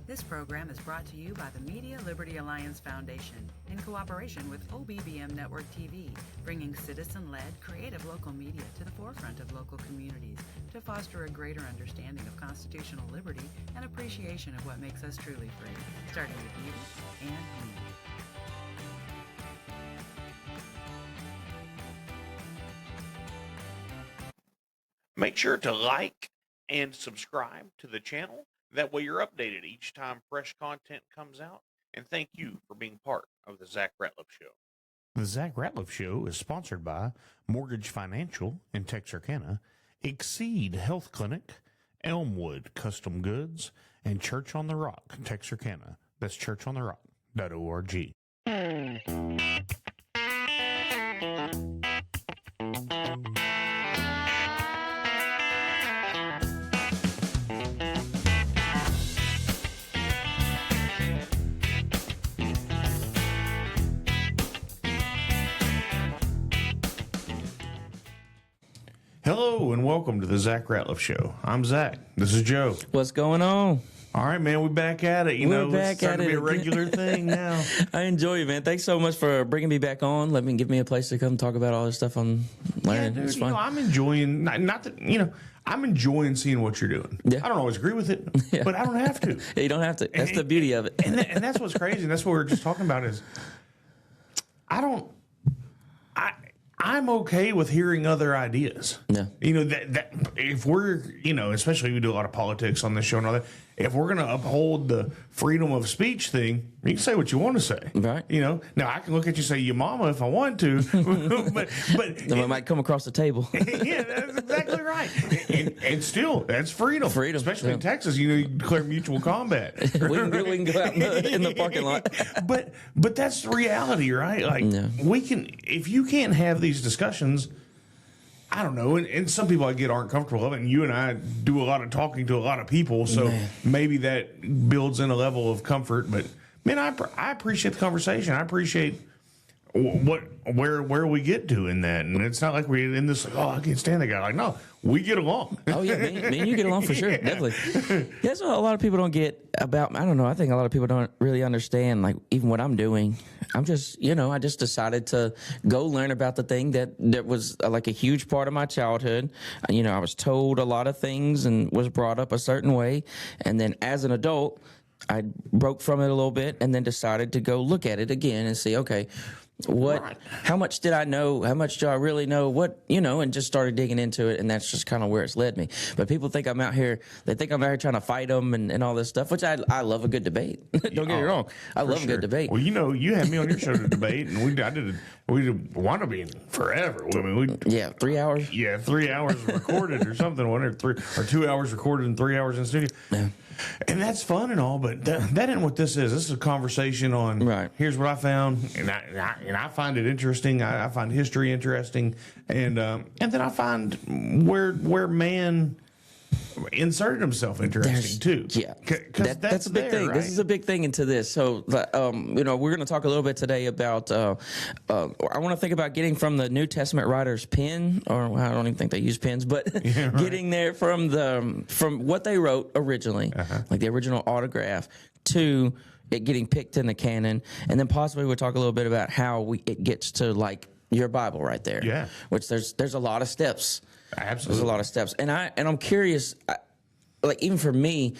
This program is brought to you by the Media Liberty Alliance Foundation in cooperation with OBBM Network TV, bringing citizen-led, creative local media to the forefront of local communities to foster a greater understanding of constitutional liberty and appreciation of what makes us truly free, starting with you and me. Make sure to like and subscribe to the channel. That way you're updated each time fresh content comes out. And thank you for being part of the Zach Ratliff Show. The Zach Ratliff Show is sponsored by Mortgage Financial in Texarkana, Exceed Health Clinic, Elmwood Custom Goods, and Church on the Rock, Texarkana. That's churchontherock.org. Hello and welcome to the Zach Ratliff Show. I'm Zach. This is Joe. What's going on? All right, man. We're back at it. We're back it's starting at to be it a regular thing now. I enjoy it, man. Thanks so much for bringing me back on. Give me a place to come talk about all this stuff I'm learning. Yeah, dude, it's fun. I'm enjoying. Not that I'm enjoying seeing what you're doing. Yeah. I don't always agree with it, Yeah. but I don't have to. Yeah, you don't have to. That's the beauty of it. And that's what's crazy. And that's what we were just talking about. Is I'm okay with hearing other ideas. Yeah. That if we're, especially we do a lot of politics on this show and all that, if we're going to uphold the freedom of speech thing, you can say what you want to say. Right. Now I can look at you and say, your mama, if I want to, but Then we might come across the table. yeah, that's exactly right. And still, that's freedom. Freedom, Especially in yeah. Texas, you declare mutual combat. we can go out in the parking lot. But that's the reality, right? Like Yeah. we can, if you can't have these discussions, I don't know. And some people I get aren't comfortable of it. And you and I do a lot of talking to a lot of people, so Man. maybe that builds in a level of comfort. But man, I appreciate the conversation. I appreciate where we get to in that, and it's not like we're in this like, oh, I can't stand that guy. Like, no, we get along. Oh yeah, me and you get along for sure, definitely. That's what a lot of people don't get about. I don't know. I think a lot of people don't really understand. Like even what I'm doing, I'm just, I just decided to go learn about the thing that was like a huge part of my childhood. I was told a lot of things and was brought up a certain way, and then as an adult, I broke from it a little bit, and then decided to go look at it again and see, okay, how much did I know? How much do I really know? And just started digging into it, and that's just kind of where it's led me. But people think I'm out here, trying to fight them and all this stuff, which I love a good debate. Don't get me wrong. I love a good debate. Well, you had me on your show to debate, and we did want to be forever. I mean, 3 hours. Yeah, 3 hours recorded or something. 2 hours recorded and 3 hours in the studio. Yeah. And that's fun and all, but that ain't what this is. This is a conversation on here's what I found, and I find it interesting. I find history interesting, and then I find where man inserted himself interesting too. Yeah, that's a big thing. Right? This is a big thing into this. So, we're going to talk a little bit today about. I want to think about getting from the New Testament writers' pen, or I don't even think they use pens, but getting there from what they wrote originally, like the original autograph, to it getting picked in the canon, and then possibly we'll talk a little bit about how it gets to like your Bible right there. Yeah, which there's a lot of steps. Absolutely. There's a lot of steps. And I'm curious, like even for me,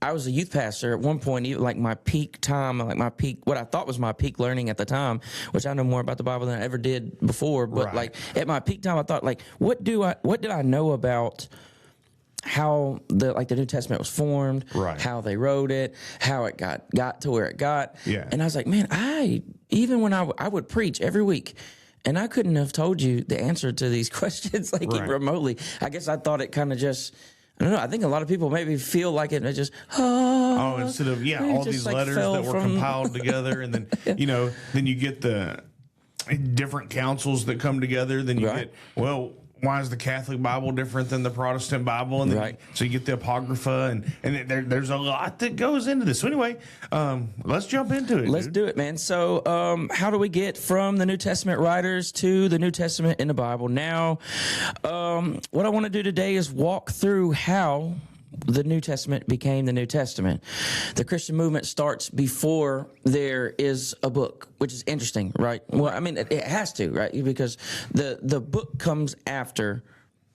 I was a youth pastor at one point, even like my peak time, what I thought was my peak learning at the time, which I know more about the Bible than I ever did before. But like at my peak time, I thought like, what did I know about how the New Testament was formed, how they wrote it, how it got to where it got. Yeah. And I was like, man, even when I would preach every week, and I couldn't have told you the answer to these questions even remotely. I guess I thought it kind of just, I don't know. I think a lot of people maybe feel like it and it just, instead of, all these letters that were compiled together. And then, then you get the different councils that come together. Then you get, why is the Catholic Bible different than the Protestant Bible? And then, so you get the Apocrypha, and there's a lot that goes into this. So anyway, let's jump into it. Let's do it, man. So how do we get from the New Testament writers to the New Testament in the Bible? Now, what I want to do today is walk through how the New Testament became the New Testament. The Christian movement starts before there is a book, which is interesting, right? Well, I mean, it has to, right? Because the book comes after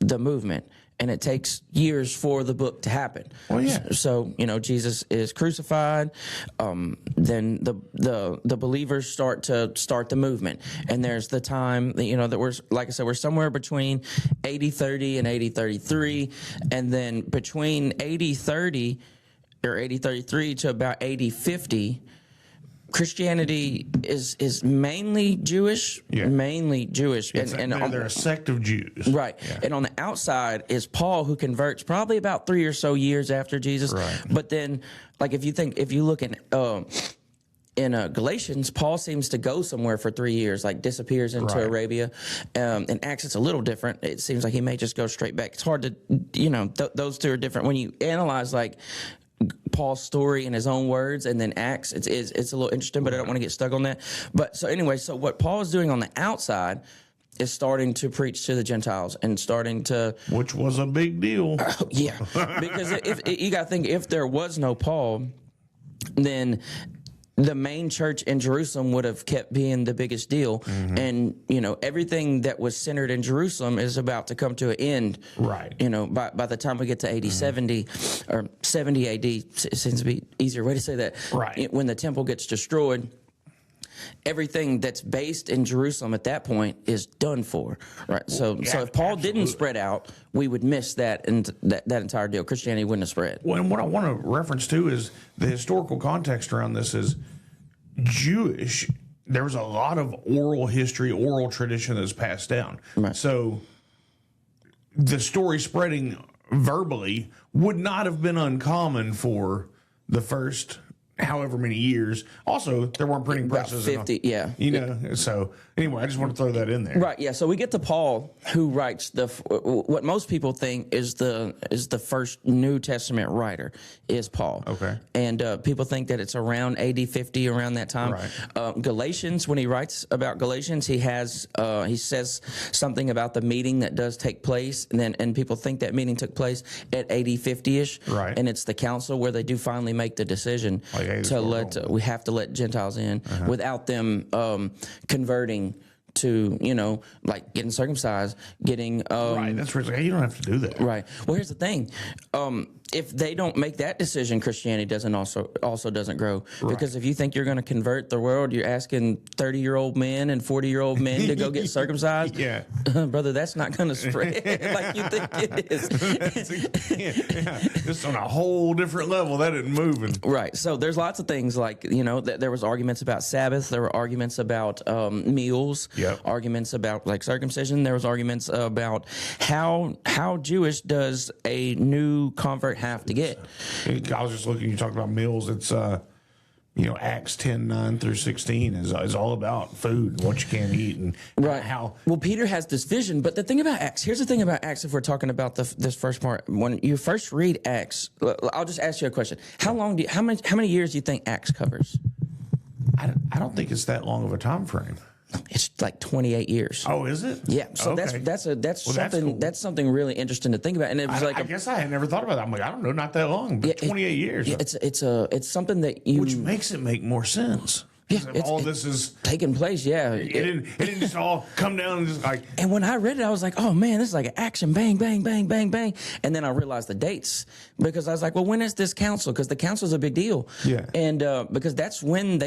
the movement, and it takes years for the book to happen. Oh yeah. So Jesus is crucified. Then the believers start the movement, and there's the time that we're, like I said, we're somewhere between AD 30 and AD 33, and then between AD 30 or AD 33 to about AD 50. Christianity is mainly Jewish, mainly Jewish, and they're a sect of Jews, right? Yeah. And on the outside is Paul, who converts probably about 3 or so years after Jesus. Right. But then, like if you look in Galatians, Paul seems to go somewhere for 3 years, like disappears into Arabia. In Acts, it's a little different. It seems like he may just go straight back. It's hard to, those two are different when you analyze like Paul's story in his own words, and then Acts, it's a little interesting, but I don't want to get stuck on that. But so anyway, so what Paul is doing on the outside is starting to preach to the Gentiles and starting to, which was a big deal. Yeah, because if you got to think, if there was no Paul, then the main church in Jerusalem would have kept being the biggest deal. Mm-hmm. And, everything that was centered in Jerusalem is about to come to an end. Right. By the time we get to AD 70 or 70 AD, it seems to be easier way to say that. Right. When the temple gets destroyed, everything that's based in Jerusalem at that point is done for. Right. So if Paul didn't spread out, we would miss that, and that entire deal. Christianity wouldn't have spread. Well, and what I want to reference to is the historical context around this is Jewish. There was a lot of oral history, oral tradition that's passed down. Right. So the story spreading verbally would not have been uncommon for the first however many years. Also, there weren't printing presses. About 50, yeah. So anyway, I just want to throw that in there. Right, yeah. So we get to Paul, who writes what most people think is the first New Testament writer is Paul. Okay. And people think that it's around AD 50, around that time. Right. Galatians, when he writes about Galatians, he says something about the meeting that does take place, and people think that meeting took place at AD 50-ish. Right. And it's the council where they do finally make the decision we have to let Gentiles in without them converting to, like getting circumcised, getting right. That's where it's like, hey, you don't have to do that. Right. Well, here's the thing. If they don't make that decision, Christianity also doesn't grow. Right. Because if you think you're going to convert the world, you're asking 30-year-old men and 40-year-old men to go get circumcised. Yeah, brother, that's not going to spread like you think it is. Just on a whole different level, that isn't moving. Right. So there's lots of things like there was arguments about Sabbath. There were arguments about meals. Yep. Arguments about like circumcision. There was arguments about how Jewish does a new convert have to get. I was just looking. You talked about meals. It's Acts 10:9 through 16 is all about food and what you can eat and how. Well, Peter has this vision, but the thing about Acts. Here's the thing about Acts. If we're talking about this first part, when you first read Acts, I'll just ask you a question. How many years do you think Acts covers? I don't think it's that long of a time frame. It's like 28 years. Oh, is it? Yeah. So okay. that's something cool. That's something really interesting to think about. And it was I guess I had never thought about that. I'm like, I don't know, not that long, but 28 years. Yeah, it's something that you, which makes it make more sense. Yeah, all this is taking place. Yeah, it didn't just all come down and just like. And when I read it, I was like, oh man, this is like an action, bang, bang, bang, bang, bang. And then I realized the dates because I was like, well, when is this council? Because the council is a big deal. Yeah. And because that's when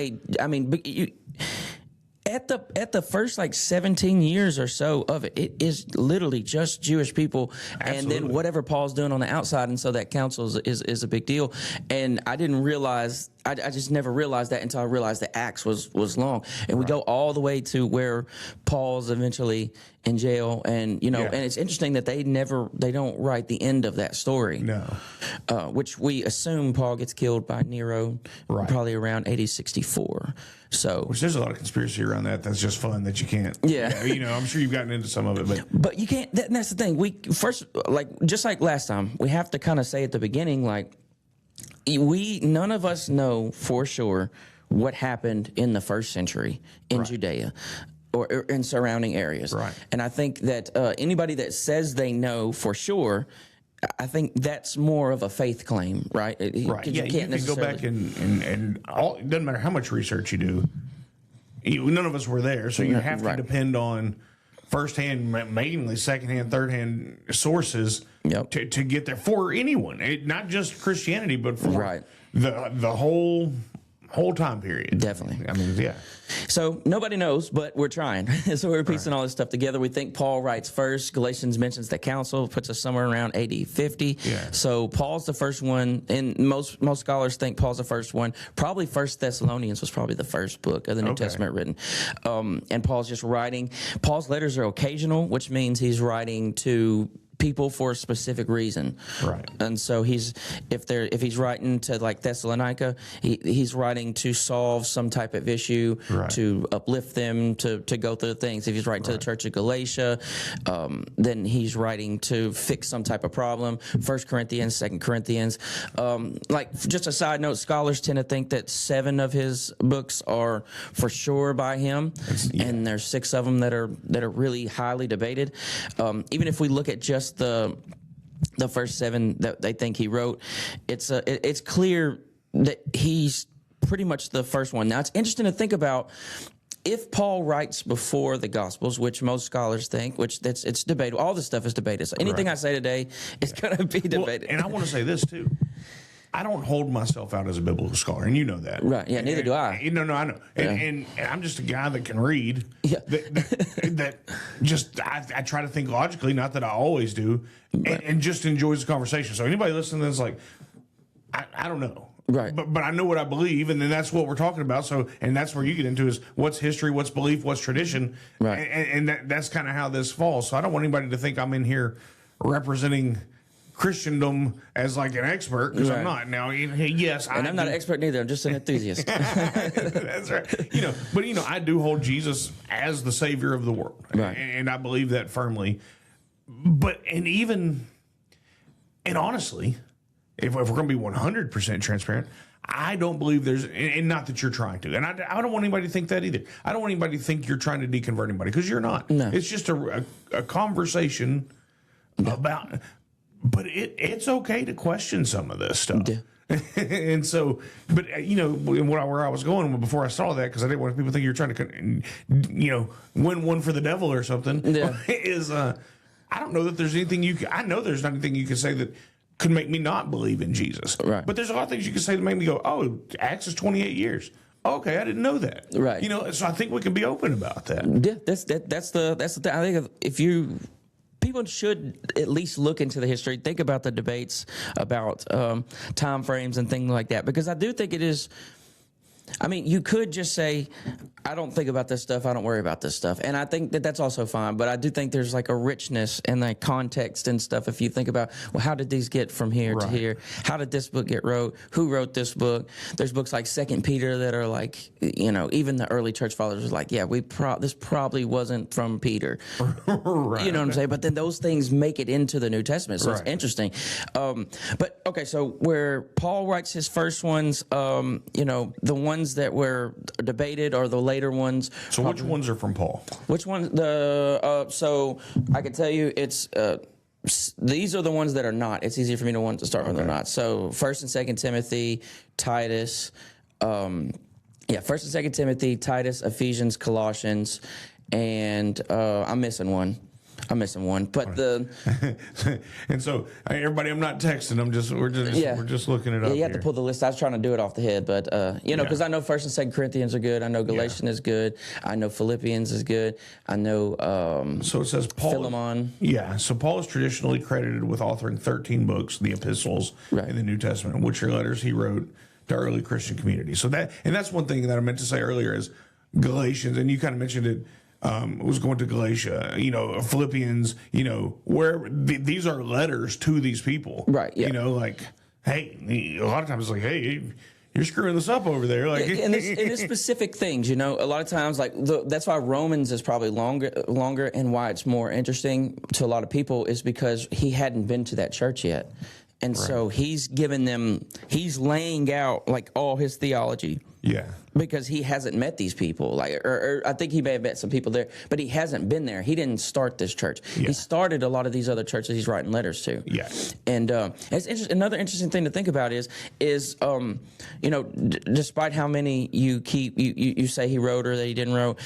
at the first like 17 years or so of it is literally just Jewish people. Absolutely. And then whatever Paul's doing on the outside, and so that council is a big deal. And I didn't realize, I just never realized that until I realized that Acts was long. And we go all the way to where Paul's eventually in jail, and and it's interesting that they don't write the end of that story. No. Which we assume Paul gets killed by Nero probably around AD 64. So, which there's a lot of conspiracy around that. That's just fun that you can't. Yeah. I'm sure you've gotten into some of it, but you can't. That's the thing. We first, just like last time, we have to kind of say at the beginning, like none of us know for sure what happened in the first century in Judea or in surrounding areas. Right. And I think that anybody that says they know for sure I think that's more of a faith claim, right? Right. Yeah, you can go back and all, it doesn't matter how much research you do. None of us were there, so you have to depend on firsthand, mainly secondhand, thirdhand sources to get there for anyone, not just Christianity, but for the whole time period. Definitely. I mean, yeah. So nobody knows, but we're trying. So we're piecing all this stuff together. We think Paul writes first. Galatians mentions the council, puts us somewhere around AD 50. Yeah. So Paul's the first one, and most scholars think Paul's the first one. Probably First Thessalonians was probably the first book of the New Testament written. And Paul's just writing. Paul's letters are occasional, which means he's writing to people for a specific reason, right? And so if he's writing to like Thessalonica, he's writing to solve some type of issue, to uplift them, to go through things. If he's writing to the church of Galatia, then he's writing to fix some type of problem. 1 Corinthians, 2 Corinthians. Like just a side note, scholars tend to think that 7 of his books are for sure by him, and there's 6 of them that are really highly debated. Even if we look at just the first 7 that they think he wrote, it's clear that he's pretty much the first one. Now it's interesting to think about if Paul writes before the Gospels, which most scholars think, it's debatable. All this stuff is debated. So anything I say today is going to be debated. Well, and I want to say this too. I don't hold myself out as a biblical scholar, and you know that. Right, yeah, neither do I. No, I know. And I'm just a guy that can read. Yeah. I try to think logically, not that I always do, and just enjoys the conversation. So anybody listening to this, like, I don't know. Right. But I know what I believe, and then that's what we're talking about. So, and that's where you get into is what's history, what's belief, what's tradition. Right. And that's kind of how this falls. So I don't want anybody to think I'm in here representing Christendom as like an expert, because I'm not. Now, yes, I'm not an expert neither. I'm just an enthusiast. That's right. But I do hold Jesus as the Savior of the world, right? And I believe that firmly. But and honestly, if we're going to be 100% transparent, I don't believe there's, and not that you're trying to, and I don't want anybody to think that either. I don't want anybody to think you're trying to deconvert anybody, because you're not. No. It's just a conversation about. But it's okay to question some of this stuff. Yeah. And so, but where I was going before I saw that, because I didn't want people to think you're trying to, win one for the devil or something. Yeah. Is I don't know that there's anything I know there's not anything you can say that could make me not believe in Jesus. Right. But there's a lot of things you can say that make me go, oh, Acts is 28 years. Okay, I didn't know that. Right. So I think we can be open about that. Yeah, that's the thing. I think if people should at least look into the history, think about the debates about time frames and things like that, because I do think it is. I mean, you could just say, I don't think about this stuff, I don't worry about this stuff. And I think that that's also fine. But I do think there's like a richness and like context and stuff. If you think about, well, how did these get from here to here? How did this book get wrote? Who wrote this book? There's books like 2 Peter that are like, even the early church fathers was like, yeah, this probably wasn't from Peter. Right. You know what I'm saying? But then those things make it into the New Testament. So it's interesting. But okay, so where Paul writes his first ones, the ones that were debated are the later ones. So which ones are from Paul? Which ones? So I can tell you it's these are the ones that are not. It's easier for me to start when they're not. So 1st and 2nd Timothy, Titus, 1st and 2nd Timothy, Titus, Ephesians, Colossians, and I'm missing one. But and so everybody, I'm not texting. We're just looking it up. Yeah, you have to pull the list. I was trying to do it off the head, but because I know 1st and 2nd Corinthians are good. I know Galatians is good. I know Philippians is good. I know. So it says Paul. Philemon. Yeah. So Paul is traditionally credited with authoring 13 books, the epistles in the New Testament, which are letters he wrote to early Christian communities. So that's one thing that I meant to say earlier is Galatians, and you kind of mentioned it. Was going to Galatia, Philippians, where these are letters to these people. Right. Yeah. Hey, a lot of times it's like, hey, you're screwing this up over there. Like, and there's specific things, a lot of times, like that's why Romans is probably longer and why it's more interesting to a lot of people is because he hadn't been to that church yet. And so he's laying out like all his theology Yeah. Because he hasn't met these people, like, or I think he may have met some people there, but he hasn't been there. He didn't start this church. Yeah. He started a lot of these other churches he's writing letters to. Yeah. And another interesting thing to think about is despite how many you say he wrote or that he didn't wrote,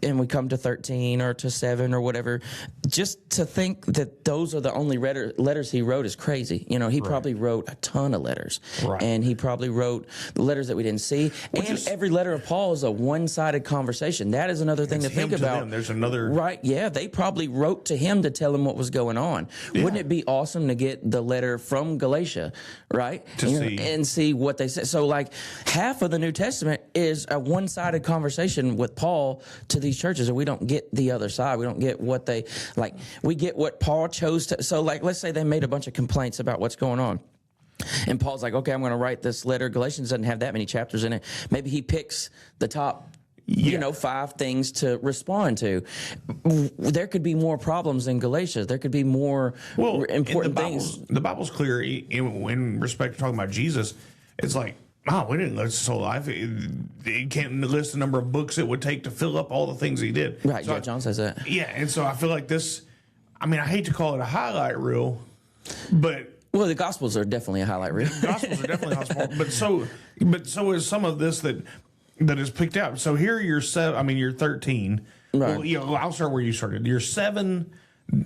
and we come to 13 or to 7 or whatever, just to think that those are the only letters he wrote is crazy. He probably wrote a ton of letters, and he probably wrote the letters that we didn't see. Every letter of Paul is a one-sided conversation. That is another thing to think about. Them. There's another right. Yeah, they probably wrote to him to tell him what was going on. Yeah. Wouldn't it be awesome to get the letter from Galatia, right? And see what they said. So, like, half of the New Testament is a one-sided conversation with Paul to these churches, and we don't get the other side. We don't get what they like. We get what Paul chose to. So, like, let's say they made a bunch of complaints about what's going on. And Paul's like, okay, I'm going to write this letter. Galatians doesn't have that many chapters in it. Maybe he picks the top, 5 things to respond to. There could be more problems in Galatians. There could be more important things. The Bible's clear in respect to talking about Jesus. It's like, we didn't list his whole life. It can't list the number of books it would take to fill up all the things he did. Right, so John says that. Yeah, and so I feel like this, I hate to call it a highlight reel, but... Well, the Gospels are definitely a highlight reel. The Gospels are definitely a highlight, but so is some of this that is picked out. So here you're 7. You're 13. Right. Well, I'll start where you started. You're 7.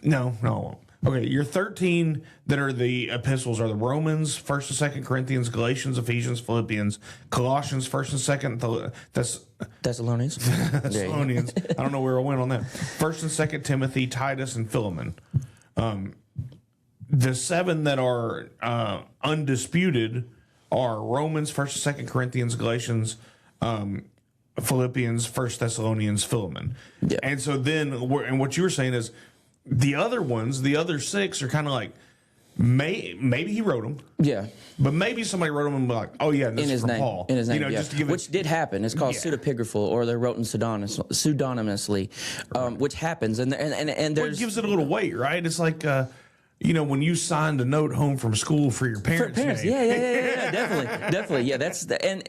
No. Okay, you're 13 that are the epistles are the Romans, 1st and 2nd Corinthians, Galatians, Ephesians, Philippians, Colossians, 1st and 2nd Thessalonians. Thessalonians. I don't know where I went on that. 1st and 2nd Timothy, Titus, and Philemon. The 7 that are undisputed are Romans, 1st and 2nd Corinthians, Galatians, Philippians, 1st Thessalonians, Philemon. Yeah. And so then, and what you were saying is the other ones, the other 6 are kind of like, maybe he wrote them. Yeah. But maybe somebody wrote them and be like, oh, yeah, this is from Paul. In his name, just to give which did happen. It's called pseudepigraphal, or they're wrote in pseudonymously, which happens. And there's... it gives it a little weight, right? It's like... when you signed a note home from school for your parents' name. Yeah, definitely. Yeah, and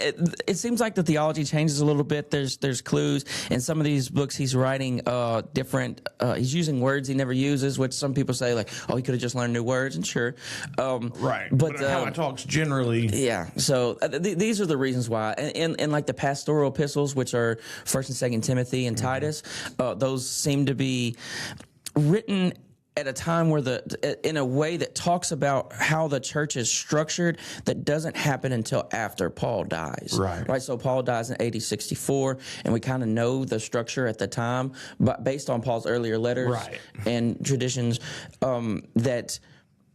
it seems like the theology changes a little bit. There's clues in some of these books. He's writing different. He's using words he never uses, which some people say like, oh, he could have just learned new words. And sure, right. But how it talks generally. Yeah. So these are the reasons why. And like the pastoral epistles, which are 1st and 2nd Timothy and Titus, those seem to be written at a time where in a way that talks about how the church is structured that doesn't happen until after Paul dies. Right. So Paul dies in AD 64, and we kind of know the structure at the time, but based on Paul's earlier letters and traditions, that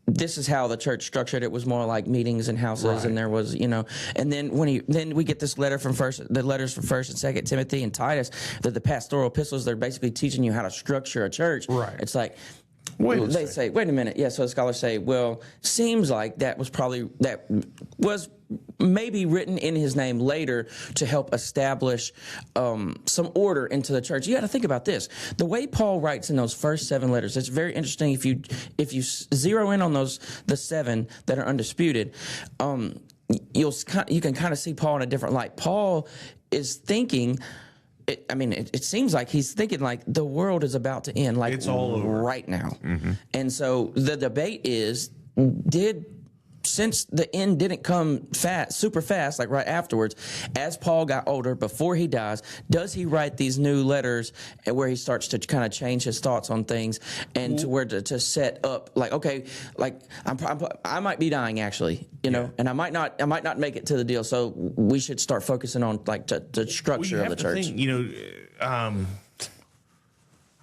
this is how the church structured. It was more like meetings and houses, and there was, and then then we get this letter from the letters from 1st and 2nd Timothy and Titus, that the pastoral epistles, they're basically teaching you how to structure a church. Right. It's like, they say, wait a minute. Yeah, so the scholars say, well, seems like that was maybe written in his name later to help establish some order into the church. You got to think about this. The way Paul writes in those first 7 letters, it's very interesting. If you zero in on the 7 that are undisputed, you can kind of see Paul in a different light. Paul is thinking... It seems like he's thinking like the world is about to end, like it's all over right now. Mm-hmm. And so the debate is, since the end didn't come super fast, like right afterwards, as Paul got older, before he dies, does he write these new letters where he starts to kind of change his thoughts on things and to where to set up, like, okay, like I might be dying actually, and I might not make it to the deal. So we should start focusing on like the structure of the church. I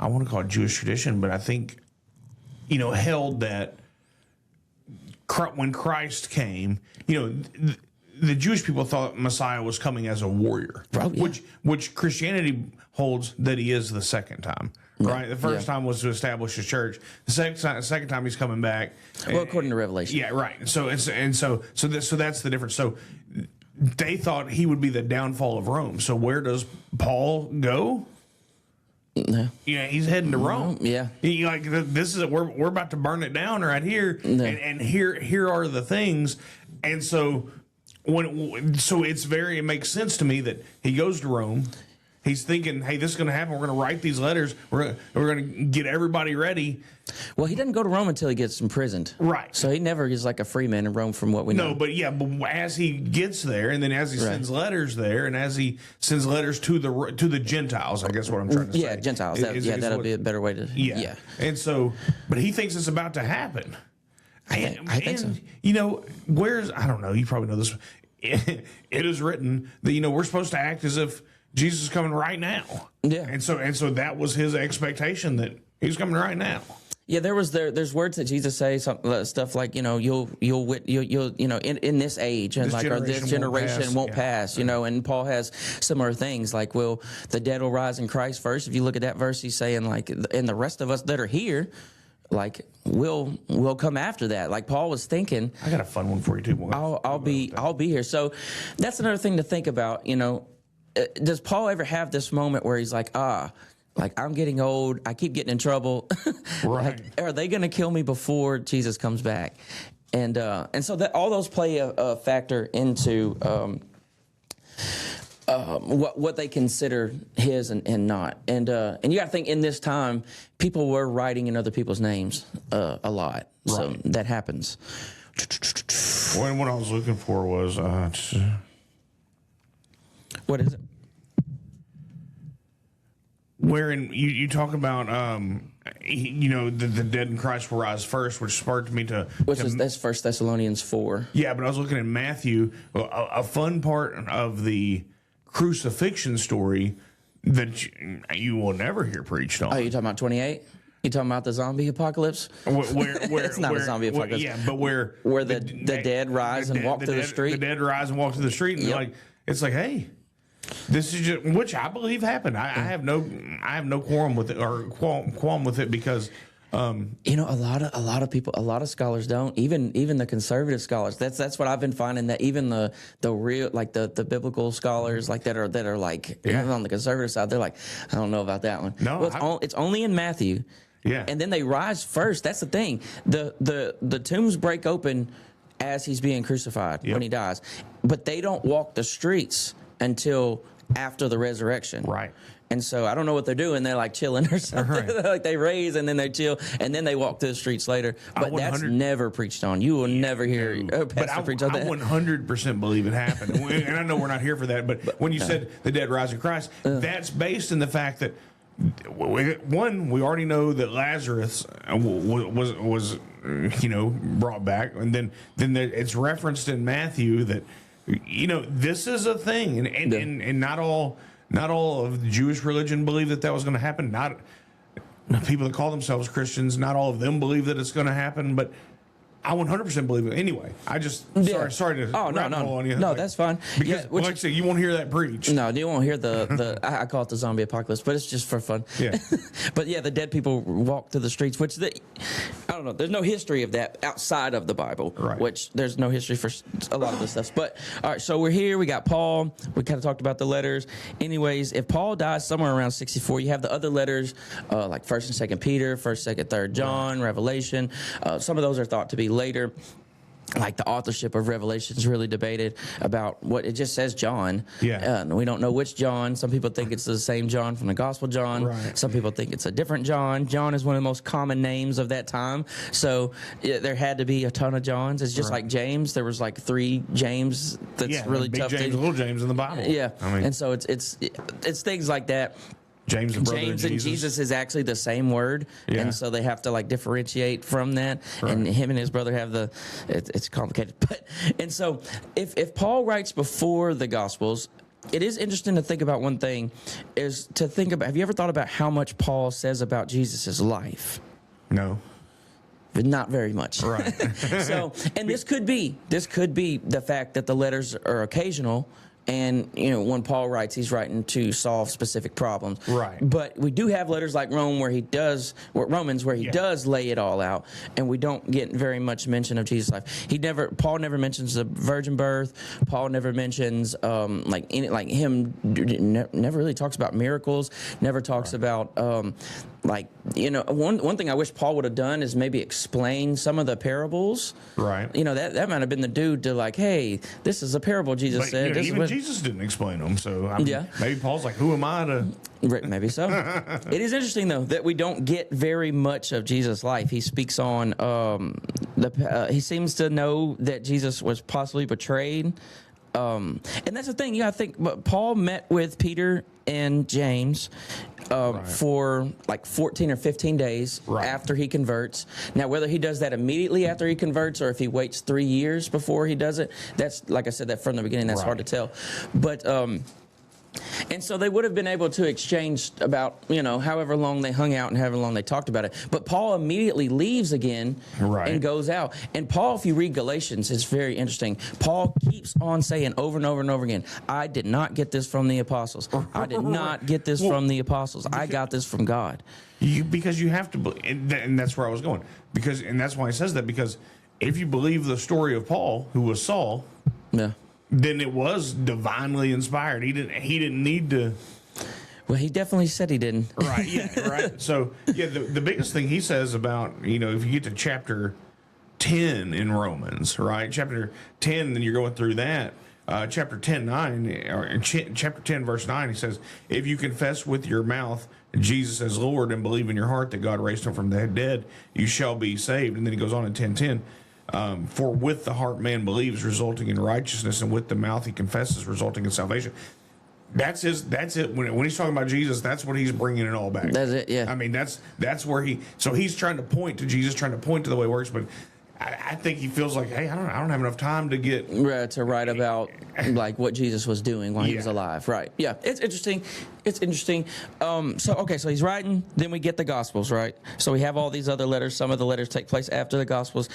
want to call it Jewish tradition, but I think, held that when Christ came, the Jewish people thought Messiah was coming as a warrior, which Christianity holds that he is the second time. Right, the first time was to establish a church. The second time he's coming back. Well, according to Revelation. Yeah, right. So that's the difference. So they thought he would be the downfall of Rome. So where does Paul go? No. Yeah, he's heading to Rome. Yeah. This is we're about to burn it down right here, and here are the things, and so so it makes sense to me that he goes to Rome. He's thinking, hey, this is going to happen. We're going to write these letters. We're going to get everybody ready. Well, he doesn't go to Rome until he gets imprisoned. Right. So he never is like a free man in Rome from what we know. No, but as he gets there, and then as he sends letters there, and as he sends letters to the Gentiles, I guess what I'm trying to say. Yeah, Gentiles. That'll be a better way to... Yeah. And so, but he thinks it's about to happen. I think so. I don't know, you probably know this. It is written that, we're supposed to act as if Jesus is coming right now. Yeah. And so that was his expectation, that he's coming right now. Yeah, there's words that Jesus says, stuff like, you'll in this age, and this generation won't pass, and Paul has similar things like, the dead will rise in Christ first. If you look at that verse, he's saying like, and the rest of us that are here, like we'll come after that. Like Paul was thinking, I got a fun one for you too. I'll be here. So that's another thing to think about. Does Paul ever have this moment where he's like, I'm getting old, I keep getting in trouble. Right. Are they going to kill me before Jesus comes back? And so that all those play a factor into what they consider his and not. And you got to think, in this time, people were writing in other people's names a lot. Right. So that happens. What I was looking for was... What is it? Wherein you talk about, the dead in Christ will rise first, which sparked me to... That's 1 Thessalonians 4. Yeah, but I was looking at Matthew. A fun part of the crucifixion story that you will never hear preached on. Oh, you talking about 28? You talking about the zombie apocalypse? Where it's not a zombie apocalypse. But where the dead rise and walk through the street. The dead rise and walk through the street, and it's like, hey, this is just, which I believe happened. I have no qualm with it, or qualm with it, because a lot of people, a lot of scholars don't, even the conservative scholars. That's what I've been finding, that even the real, like the biblical scholars, like that are like, even on the conservative side, they're like, I don't know about that one. No, it's only in Matthew. Yeah. And then they rise first. That's the thing. The tombs break open as he's being crucified when he dies, but they don't walk the streets until after the resurrection. Right. And so I don't know what they're doing. They're like chilling or something. Right. Like they raise and then they chill and then they walk through the streets later. But that's never preached on. You will never hear a pastor preach on that. I 100% believe it happened. And I know we're not here for that, but when you said the dead rise in Christ, that's based in the fact that, one, we already know that Lazarus was brought back, and then it's referenced in Matthew that this is a thing, and not all of the Jewish religion believe that was going to happen. Not people that call themselves Christians, not all of them believe that it's going to happen, but I 100% believe it. Anyway, I just sorry to on you. No, that's fine. Because like I said, you won't hear that preached. No, you won't hear the I call it the zombie apocalypse, but it's just for fun. Yeah. But yeah, the dead people walk through the streets, which I don't know. There's no history of that outside of the Bible, right? Which there's no history for a lot of this stuff. But all right, so we're here. We got Paul. We kind of talked about the letters. Anyways, if Paul dies somewhere around 64, you have the other letters like 1st and 2nd Peter, 1st, 2nd, 3rd John, Revelation. Some of those are thought to be later. Like the authorship of Revelation is really debated about what it just says John. Yeah. We don't know which John. Some people think it's the same John from the Gospel John. Right. Some people think it's a different John. John is one of the most common names of that time. So there had to be a ton of Johns. It's just like James. There was like 3 James. That's really big tough. James, little James in the Bible. Yeah. And so it's things like that. James and Jesus is actually the same word, and so they have to like differentiate from that. Right. And him and his brother have it's complicated. And so if Paul writes before the Gospels, it is interesting to think about one thing. Is to think about. Have you ever thought about how much Paul says about Jesus' life? No. But not very much. Right. So, and this could be the fact that the letters are occasional. And, when Paul writes, he's writing to solve specific problems. Right. But we do have letters like Romans where he does lay it all out, and we don't get very much mention of Jesus' life. Paul never mentions the virgin birth. Paul never mentions never really talks about miracles. Never talks about like, one thing I wish Paul would have done is maybe explain some of the parables. Right. That might have been the dude to like, hey, this is a parable Jesus said. Even Jesus didn't explain them. So maybe Paul's like, who am I to? Maybe so. It is interesting though that we don't get very much of Jesus' life. He speaks on he seems to know that Jesus was possibly betrayed. And that's the thing, you gotta think, but Paul met with Peter and James for like 14 or 15 days after he converts. Now, whether he does that immediately after he converts or if he waits 3 years before he does it, that's, like I said, that from the beginning, that's hard to tell. But, and so they would have been able to exchange about, however long they hung out and however long they talked about it. But Paul immediately leaves again and goes out. And Paul, if you read Galatians, it's very interesting. Paul keeps on saying over and over and over again, I did not get this from the apostles. I did not get this from the apostles. I got this from God. Because you have to, and that's where I was going. And that's why he says that, because if you believe the story of Paul, who was Saul, then it was divinely inspired. He didn't need to. Well, he definitely said he didn't. Right. Yeah. Right. So the biggest thing he says about, if you get to chapter 10 in Romans, right? Chapter 10, then you're going through that. Chapter 10:9, or chapter 10 verse 9, he says, if you confess with your mouth Jesus as Lord and believe in your heart that God raised him from the dead, you shall be saved. And then he goes on in 10:10. For with the heart man believes, resulting in righteousness, and with the mouth he confesses, resulting in salvation. That's it. When he's talking about Jesus, that's what he's bringing it all back. That's it. Yeah. I mean, that's where he's trying to point to Jesus, trying to point to the way it works, but I think he feels like, hey, I don't have enough time to get to write about like what Jesus was doing while he was alive. Right. Yeah. It's interesting. So he's writing. Then we get the Gospels, right? So we have all these other letters. Some of the letters take place after the Gospels.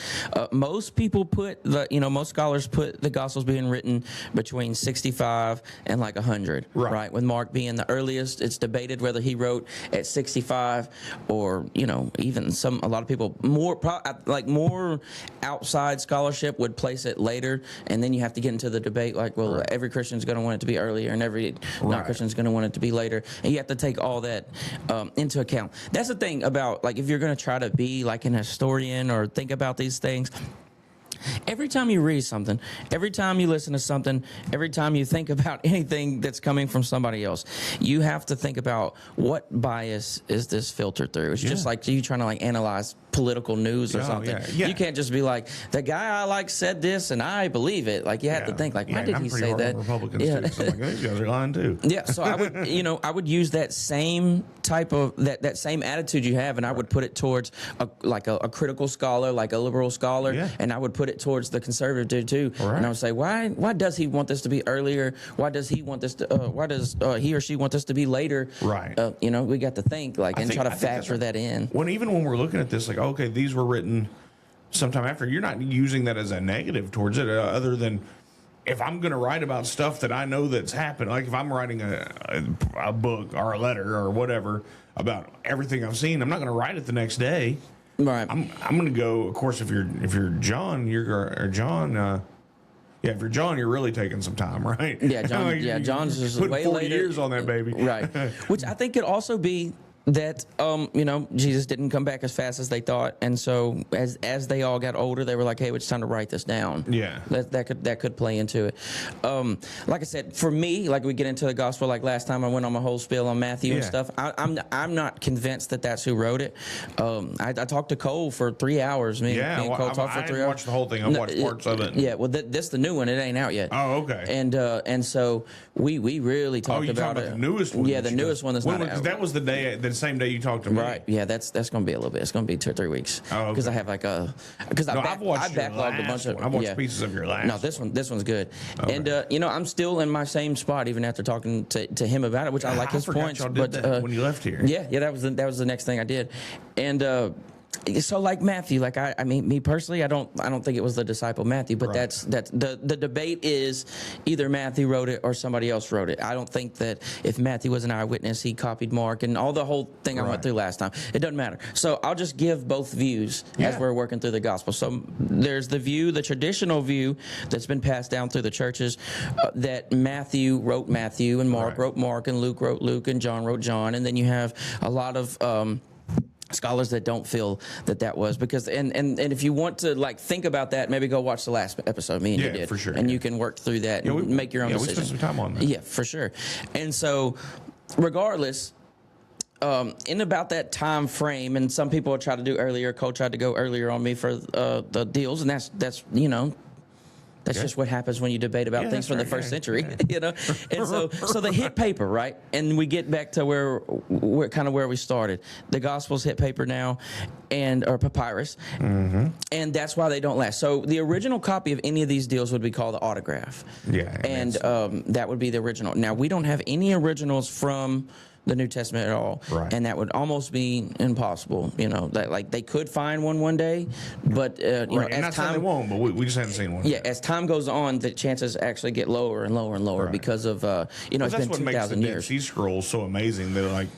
Most people most scholars put the Gospels being written between 65 and like 100. Right. With Mark being the earliest. It's debated whether he wrote at 65 or even a lot of people more outside scholarship would place it later, and then you have to get into the debate like, well, every Christian's going to want it to be earlier and every non-Christian's going to want it to be later, and you have to take all that into account. That's the thing about, like, if you're going to try to be like an historian or think about these things, every time you read something, every time you listen to something, every time you think about anything that's coming from somebody else, you have to think about what bias is this filtered through. It's just like you trying to like analyze political news or something. You can't just be like, the guy I like said this and I believe it. Like, you have to think like, why did he say that? Republicans too, so I'm like, these guys are lying too. So I would, I would use that same type of that same attitude you have, and I would put it towards a critical scholar, like a liberal scholar, and I would put it towards the conservative dude too. And I would say, why does he want this to be earlier? Why does he want this to? Why does he or she want this to be later? Right. We got to think and try to factor that in. Even when we're looking at this, like, okay, these were written sometime after. You're not using that as a negative towards it, other than if I'm going to write about stuff that I know that's happened. Like if I'm writing a book or a letter or whatever about everything I've seen, I'm not going to write it the next day. Right. I'm going to go. Of course, if you're John, if you're John, you're really taking some time, right? Yeah, John. John's just put way 40 later. years on that baby, right? Which I think could also be that Jesus didn't come back as fast as they thought, and so as they all got older, they were like, hey, it's time to write this down. Yeah, that could play into it. Like I said, for me, like we get into the gospel, like last time I went on my whole spiel on Matthew and stuff. I'm not convinced that that's who wrote it. I talked to Cole for 3 hours. Me and Cole talked for 3 hours. I didn't watch the whole thing. I watched parts of it. Yeah, well, this the new one. It ain't out yet. Oh, okay. And so we really talked about it. The newest one. Yeah, the newest one that's not out. That was the same day you talked to me. Right. Yeah, that's going to be a little bit. It's going to be 2 or 3 weeks. Oh, okay. Because I have I backlogged a bunch of. I've watched pieces of your last. No, this one's good. Okay. And I'm still in my same spot even after talking to him about it, which I like his points. Y'all did that when you left here. Yeah, that was the next thing I did, and. So like Matthew, like I mean, me personally, I don't think it was the disciple Matthew, but that's the debate is either Matthew wrote it or somebody else wrote it. I don't think that if Matthew was an eyewitness, he copied Mark and all the whole thing I went through last time. It doesn't matter. So I'll just give both views as we're working through the gospel. So there's the traditional view that's been passed down through the churches that Matthew wrote Matthew and Mark wrote Mark and Luke wrote Luke and John wrote John, and then you have a lot of scholars that don't feel that was because and if you want to like think about that, maybe go watch the last episode me and you did for sure, and you can work through that and make your own decision. We spent some time on that. Yeah, for sure. And so regardless, in about that time frame, and some people try to do earlier, Cole tried to go earlier on me for the deals, and that's that's just what happens when you debate about things from the first century, you know. And so they hit paper, right? And we get back to where we started. The Gospels hit paper now, or papyrus, and that's why they don't last. So the original copy of any of these deals would be called the autograph. Yeah, and that would be the original. Now we don't have any originals from the New Testament at all, right. And that would almost be impossible. You know, that like they could find one day, but you know, as time they won't, but we just haven't seen one. Yeah, as time goes on, the chances actually get lower and lower and lower because of you know it's been 2,000 years. That's what makes the Dead Sea Scrolls so amazing. They're like,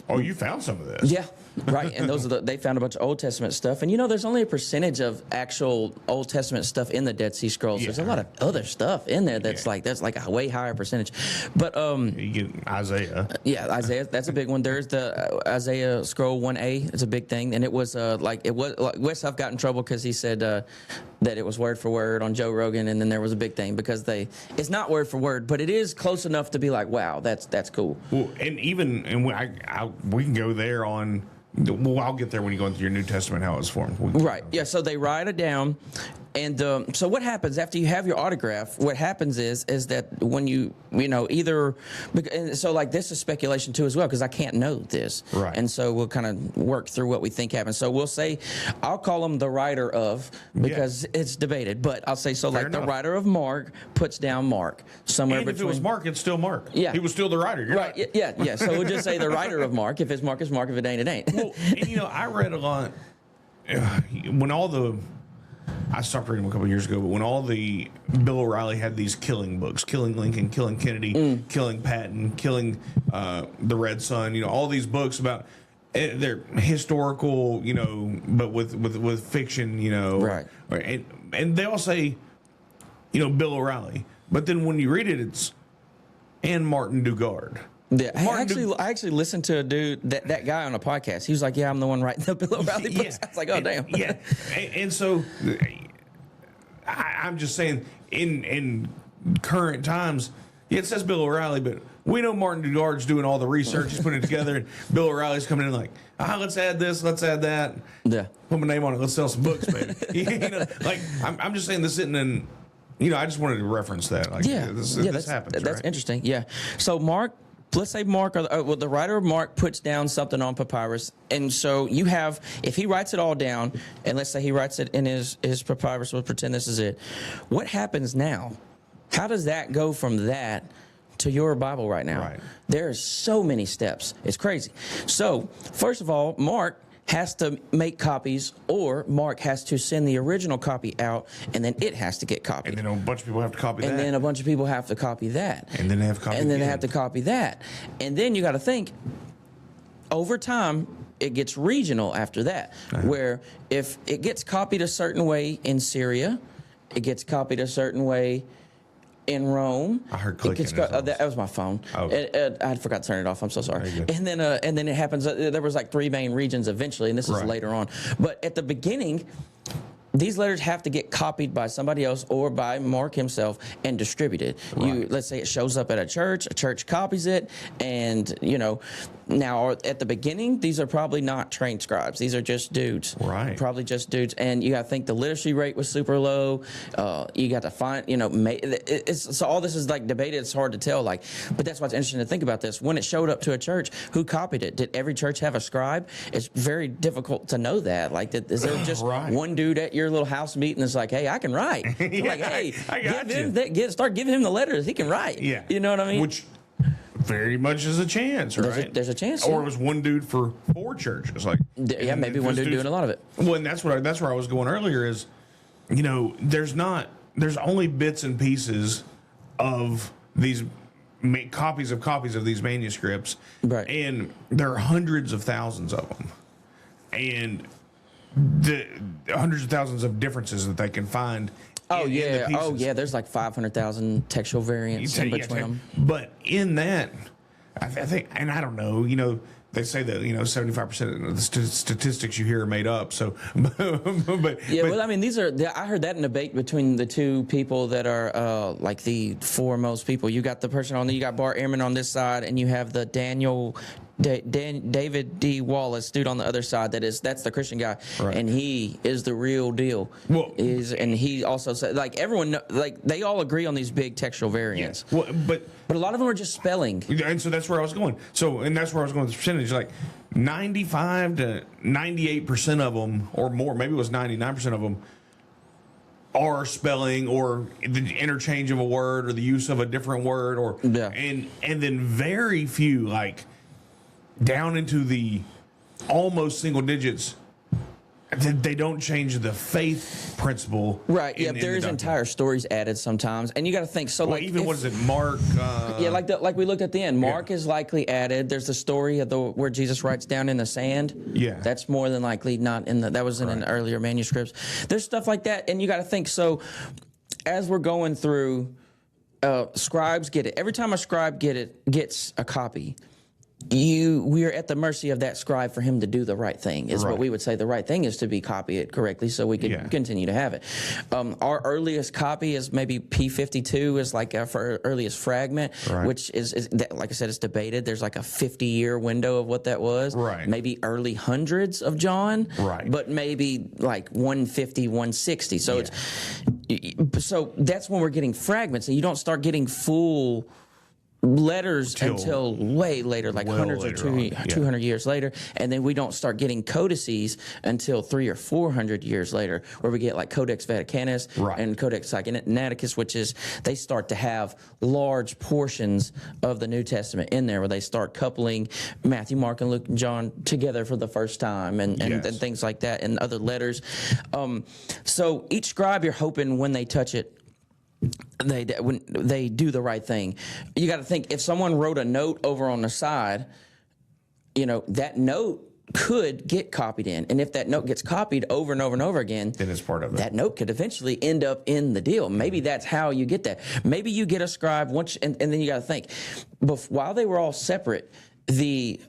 oh, you found some of this. Yeah. Right, and they found a bunch of Old Testament stuff, and you know, there's only a percentage of actual Old Testament stuff in the Dead Sea Scrolls. There's a lot of other stuff in there that's like a way higher percentage. But you get Isaiah. Yeah, Isaiah, that's a big one. There's the Isaiah Scroll 1A. It's a big thing, and it was Wes Huff got in trouble because he said that it was word for word on Joe Rogan, and then there was a big thing because it's not word for word, but it is close enough to be like, wow, that's cool. Well, and we can go there on. Well, I'll get there when you go into your New Testament, how it's formed. Right. Yeah. So they write it down, and so what happens after you have your autograph? What happens is that when you either, and so like this is speculation too as well because I can't know this. Right. And so we'll kind of work through what we think happens. So we'll say, I'll call him the writer of because it's debated, but I'll say so. Fair like enough. The writer of Mark puts down Mark somewhere and between. If it was Mark, it's still Mark. Yeah. He was still the writer. You're right. Yeah. So we'll just say the writer of Mark. If it's Mark, it's Mark. If it ain't, it ain't. Well, and, I read a lot when I stopped reading them a couple of years ago, but when all the Bill O'Reilly had these killing books, killing Lincoln, killing Kennedy, killing Patton, killing the Red Son, all these books about they're historical, but with fiction, right? And they all say, Bill O'Reilly, but then when you read it, it's Anne Martin Dugard. Yeah, I actually listened to a dude that guy on a podcast. He was like, "Yeah, I'm the one writing the Bill O'Reilly books." I was like, "Oh, damn." Yeah, and so I'm just saying, in current times, it says Bill O'Reilly, but we know Martin Dugard's doing all the research. He's putting it together, and Bill O'Reilly's coming in like, let's add this, let's add that. Yeah, put my name on it. Let's sell some books, baby. Like I'm just saying this isn't in. I just wanted to reference that. Like, this happens. That's right? interesting. Yeah. So Mark. Let's say Mark, the writer of Mark puts down something on papyrus, and so you have, if he writes it all down, and let's say he writes it in his papyrus, we'll pretend this is it. What happens now? How does that go from that to your Bible right now? Right. There are so many steps. It's crazy. So, first of all, Mark has to make copies, or Mark has to send the original copy out, and then it has to get copied. And then a bunch of people have to copy that. And then a bunch of people have to copy that. And then they have to copy And then they have to copy that. And then you got to think, over time, it gets regional after that, where if it gets copied a certain way in Syria, it gets copied a certain way in Rome. I heard clicking. That was my phone. Oh. I forgot to turn it off. I'm so sorry. And then it happens. There was like 3 main regions eventually, and this is later on. But at the beginning, these letters have to get copied by somebody else or by Mark himself and distributed. Right. Let's say it shows up at a church copies it, and now at the beginning, these are probably not trained scribes. These are just dudes. Right. Probably just dudes. And you got to think the literacy rate was super low. You got to find, so all this is like debated. It's hard to tell. But that's what's interesting to think about this. When it showed up to a church, who copied it? Did every church have a scribe? It's very difficult to know that. Is there just one dude at your little house meeting that's like, hey, I can write? Like, hey, start giving him the letters. He can write. Yeah. You know what I mean? Which very much is a chance, right? There's a chance. Or it was one dude for 4 churches. Maybe one dude doing a lot of it. Well, and that's where I was going earlier is, there's only bits and pieces of these copies of these manuscripts. Right. And there are hundreds of thousands of them. And the hundreds of thousands of differences that they can find. There's like 500,000 textual variants in between them. But in that, I think, and I don't know, they say that 75% of the statistics you hear are made up. So, well, I mean, I heard that in a debate between the two people that are like the foremost people. You got the person you got Bart Ehrman on this side, and you have the David D. Wallace dude on the other side. That's the Christian guy, right. And he is the real deal. Well, and he also said, like, everyone, like, they all agree on these big textual variants. Yeah. Well, but a lot of them are just spelling. And so that's where I was going. And that's where I was going with the percentage. Like 95 to 98% of them, or more, maybe it was 99% of them, are spelling or the interchange of a word or the use of a different word, and then very few, like down into the almost single digits, they don't change the faith principle. Right. Yeah. There's entire stories added sometimes, and you got to think. So, like, even what is it, Mark? Like we looked at the end. Mark is likely added. There's the story of where Jesus writes down in the sand. Yeah. That's more than likely not in that was in an earlier manuscripts. There's stuff like that, and you got to think. So, as we're going through, scribes get it. Every time a scribe gets a copy, we are at the mercy of that scribe for him to do the right thing. Is what we would say. The right thing is to copy it correctly so we can continue to have it. Our earliest copy is maybe P52 is like our earliest fragment, which is like I said, it's debated. There's like a 50-year window of what that was. Right. Maybe early hundreds of John. Right. But maybe like 150, 160. So so that's when we're getting fragments, and you don't start getting full letters until way later, like hundreds or 200 years later, and then we don't start getting codices until 300 or 400 years later, where we get like Codex Vaticanus and Codex Sinaiticus, which is they start to have large portions of the New Testament in there, where they start coupling Matthew, Mark, and Luke and John together for the first time, and things like that, and other letters. So each scribe, you're hoping when they touch it, when they do the right thing. You got to think, if someone wrote a note over on the side, that note could get copied in, and if that note gets copied over and over and over again, then it's part of it. That note could eventually end up in the deal. Maybe that's how you get that. Maybe you get a scribe once, and then you got to think, while they were all separate, the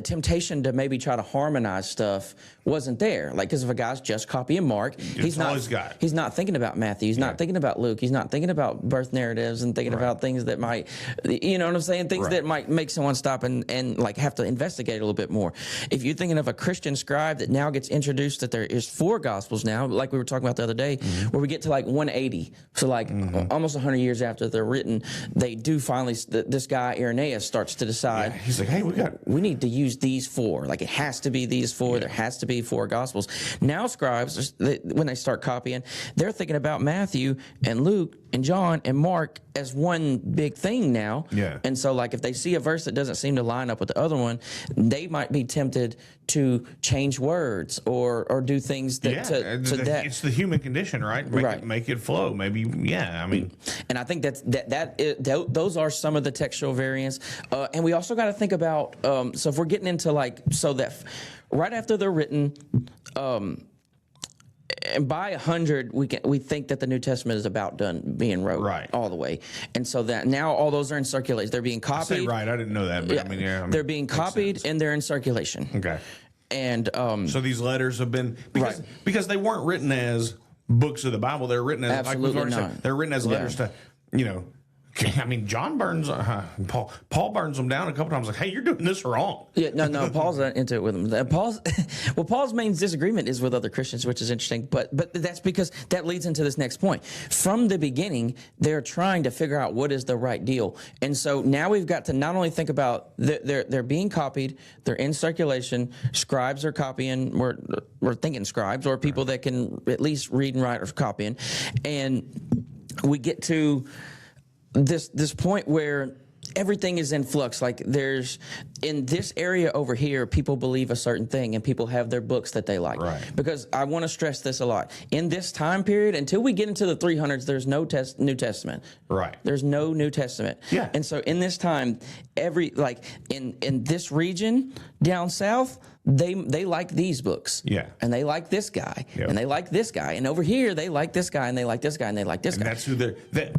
temptation to maybe try to harmonize stuff wasn't there. Like, because if a guy's just copying Mark, he's not thinking about Matthew. He's not thinking about Luke. He's not thinking about birth narratives and thinking about things that might, you know what I'm saying? Things that might make someone stop and like have to investigate a little bit more. If you're thinking of a Christian scribe that now gets introduced that there is 4 gospels now, like we were talking about the other day, where we get to like 180. So like almost 100 years after they're written, they do finally, this guy Irenaeus starts to decide. Yeah, he's like, hey, we need to use these 4. Like, it has to be these 4. There has to be 4 gospels. Now scribes, when they start copying, they're thinking about Matthew and Luke and John and Mark as one big thing now. Yeah. And so, like, if they see a verse that doesn't seem to line up with the other one, they might be tempted to change words or do things that that it's the human condition, right? Make it flow. Maybe, I mean, and I think those are some of the textual variants. And we also got to think about so if we're getting into that right after they're written, and by 100, we think that the New Testament is about done being wrote all the way, and so that now all those are in circulation. They're being copied. I didn't know that, but I mean, they're being copied and they're in circulation. Okay, and so these letters have been because they weren't written as books of the Bible. They're written as absolutely not. They're written as letters to I mean, John burns, Paul burns them down a couple times. Like, hey, you're doing this wrong. Yeah, no, Paul's not into it with them. Paul's main disagreement is with other Christians, which is interesting. But that's because that leads into this next point. From the beginning, they're trying to figure out what is the right deal, and so now we've got to not only think about they're being copied, they're in circulation. Scribes are copying. We're thinking scribes or people that can at least read and write are copying, and we get to this point where everything is in flux. Like, there's in this area over here, people believe a certain thing and people have their books that they like. Right. Because I want to stress this a lot. In this time period, until we get into the 300s, there's no New Testament. Right. There's no New Testament. Yeah. And so in this time, in this region, Down south, they like these books. Yeah. And they like this guy. Yep. And they like this guy. And over here, they like this guy, and they like this guy, and they like this And guy. that's who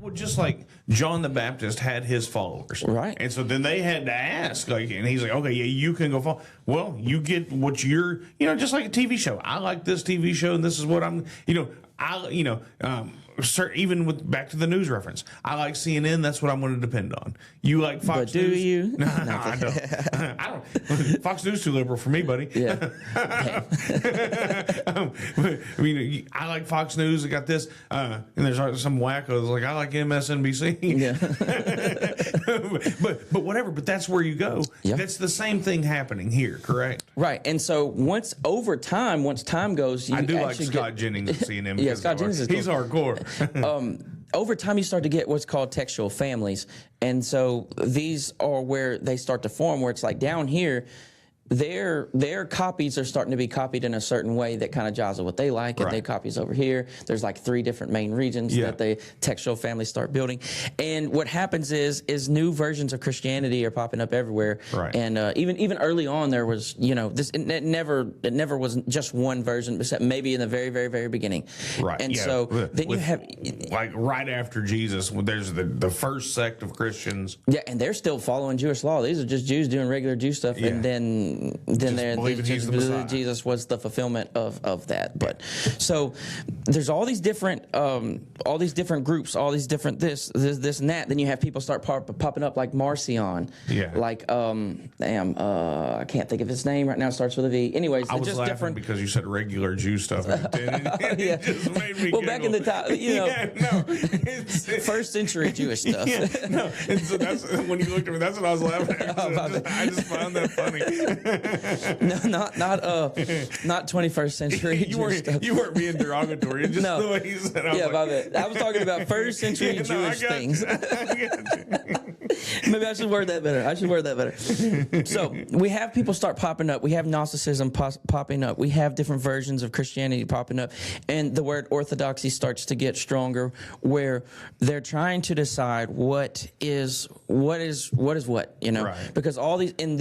well, just like John the Baptist had his followers. Right. And so then they had to ask, like, and he's like, okay, yeah, you can go follow. Well, you get what you're, just like a TV show. I like this TV show, and this is what I'm, even with back to the news reference, I like CNN. That's what I'm going to depend on. You like Fox But do News? you? No, I don't. I don't. Fox News too liberal for me, buddy. Yeah. I like Fox News. I got this, and there's some wacko that's like, I like MSNBC. Yeah. but whatever. But that's where you go. Yeah. That's the same thing happening here, correct? Right. And so once time goes, you I do like actually Scott Jennings at CNN. Yeah, Scott Jennings is he's hardcore. over time you start to get what's called textual families, and so these are where they start to form, where it's like down here their copies are starting to be copied in a certain way that kind of jives with what they like, and Right. their copies over here. There's like 3 different main regions Yeah. that the textual families start building, and what happens is new versions of Christianity are popping up everywhere. Right. And even early on there was this it never was just one version, except maybe in the very very very beginning. Right. And yeah. so then you have like right after Jesus, there's the first sect of Christians. yeah, and they're still following Jewish law. These are just Jews doing regular Jew stuff, Yeah. and then believing he's the Messiah. Jesus was the fulfillment of that. But so there's all these different groups, all these different this and that. Then you have people start popping up like Marcion, Yeah. like I can't think of his name right now. It starts with a V. Anyways, I was just laughing different. because you said regular Jew stuff. It just made me Well, back in the time, Yeah, no. It's, first century Jewish stuff. yeah, no. And so that's when you looked at me. That's what I was laughing at. I just found that funny. No, not 21st century Jewish stuff. You weren't being derogatory. Just No. the way you said it. Yeah, my bad. I was talking about first century I Jewish got things. you. I got you. Maybe I should word that better. So we have people start popping up. We have Gnosticism popping up. We have different versions of Christianity popping up, and the word orthodoxy starts to get stronger, where they're trying to decide what is what, Right. because all these and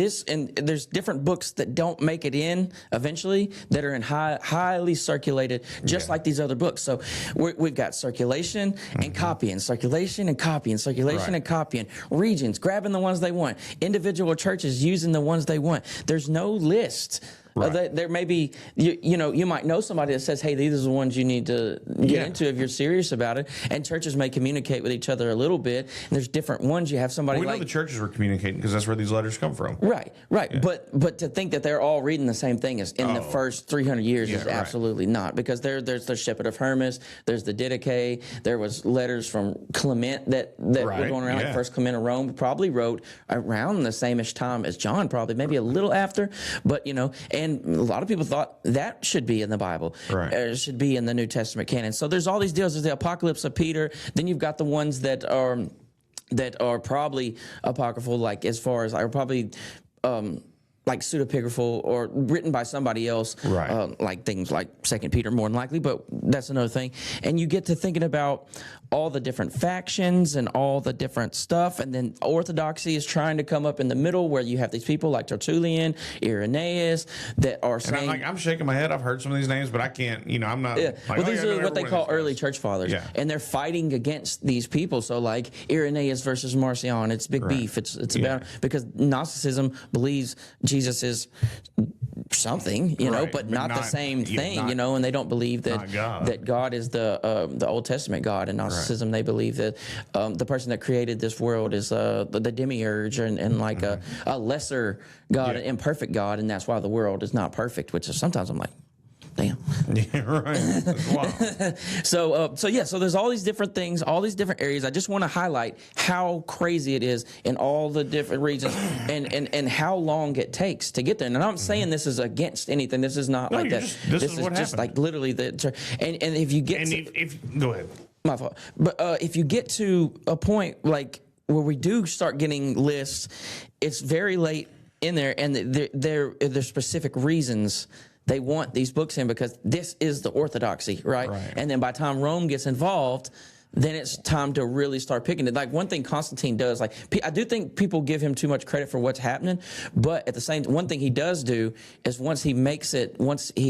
there's different books that don't make it in eventually that are in highly circulated, just like these other books. So we've got circulation and copying, circulation and copying, circulation Right. and copying, regions grabbing the ones they want, individual churches using the ones they want. There's no list. Right. There may be, you might know somebody that says, hey, these are the ones you need to get into if you're serious about it. And churches may communicate with each other a little bit. And there's different ones. You have somebody We know like... the churches were communicating because that's where these letters come from. Right. Yeah. But to think that they're all reading the same thing as in the first 300 years is right. absolutely not, because there's the Shepherd of Hermas, there's the Didache, there was letters from Clement that were Right, going around, like First Clement of Rome probably wrote around the same-ish time as John, probably maybe a little after, but and a lot of people thought that should be in the Bible, Right. It should be in the New Testament canon. So there's all these deals. There's the Apocalypse of Peter. Then you've got the ones that are probably apocryphal, like as far as are probably like pseudepigraphal or written by somebody else, Right. like things like Second Peter, more than likely, but that's another thing. And you get to thinking about all the different factions and all the different stuff, and then orthodoxy is trying to come up in the middle, where you have these people like Tertullian, Irenaeus, that are saying... And I'm shaking my head. I've heard some of these names, but I can't, I'm not... Yeah. Like, Well, oh, these yeah, I are know what they every one call of these early guys. church fathers, Yeah. and they're fighting against these people. So, like Irenaeus versus Marcion, it's big beef. It's about because Gnosticism believes Jesus is something, Right, but not the same thing, not- and they don't believe not God. that God is the Old Testament God. In Gnosticism, they believe that the person that created this world is the demiurge and like a lesser God, Yeah. an imperfect God, and that's why the world is not perfect. Which is sometimes I'm like, damn. Yeah, right. Wow. So there's all these different things, all these different areas. I just want to highlight how crazy it is in all the different regions and how long it takes to get there. And I'm not saying this is against anything. This is not like you're that. this is is what just happened. like literally and if you get And to, if go ahead. my fault. But if you get to a point like where we do start getting lists, it's very late in there, and there's specific reasons they want these books in, because this is the orthodoxy, right? Right. And then by the time Rome gets involved, then it's time to really start picking it. Like one thing Constantine does, like I do think people give him too much credit for what's happening, but at the same time, one thing he does do is once he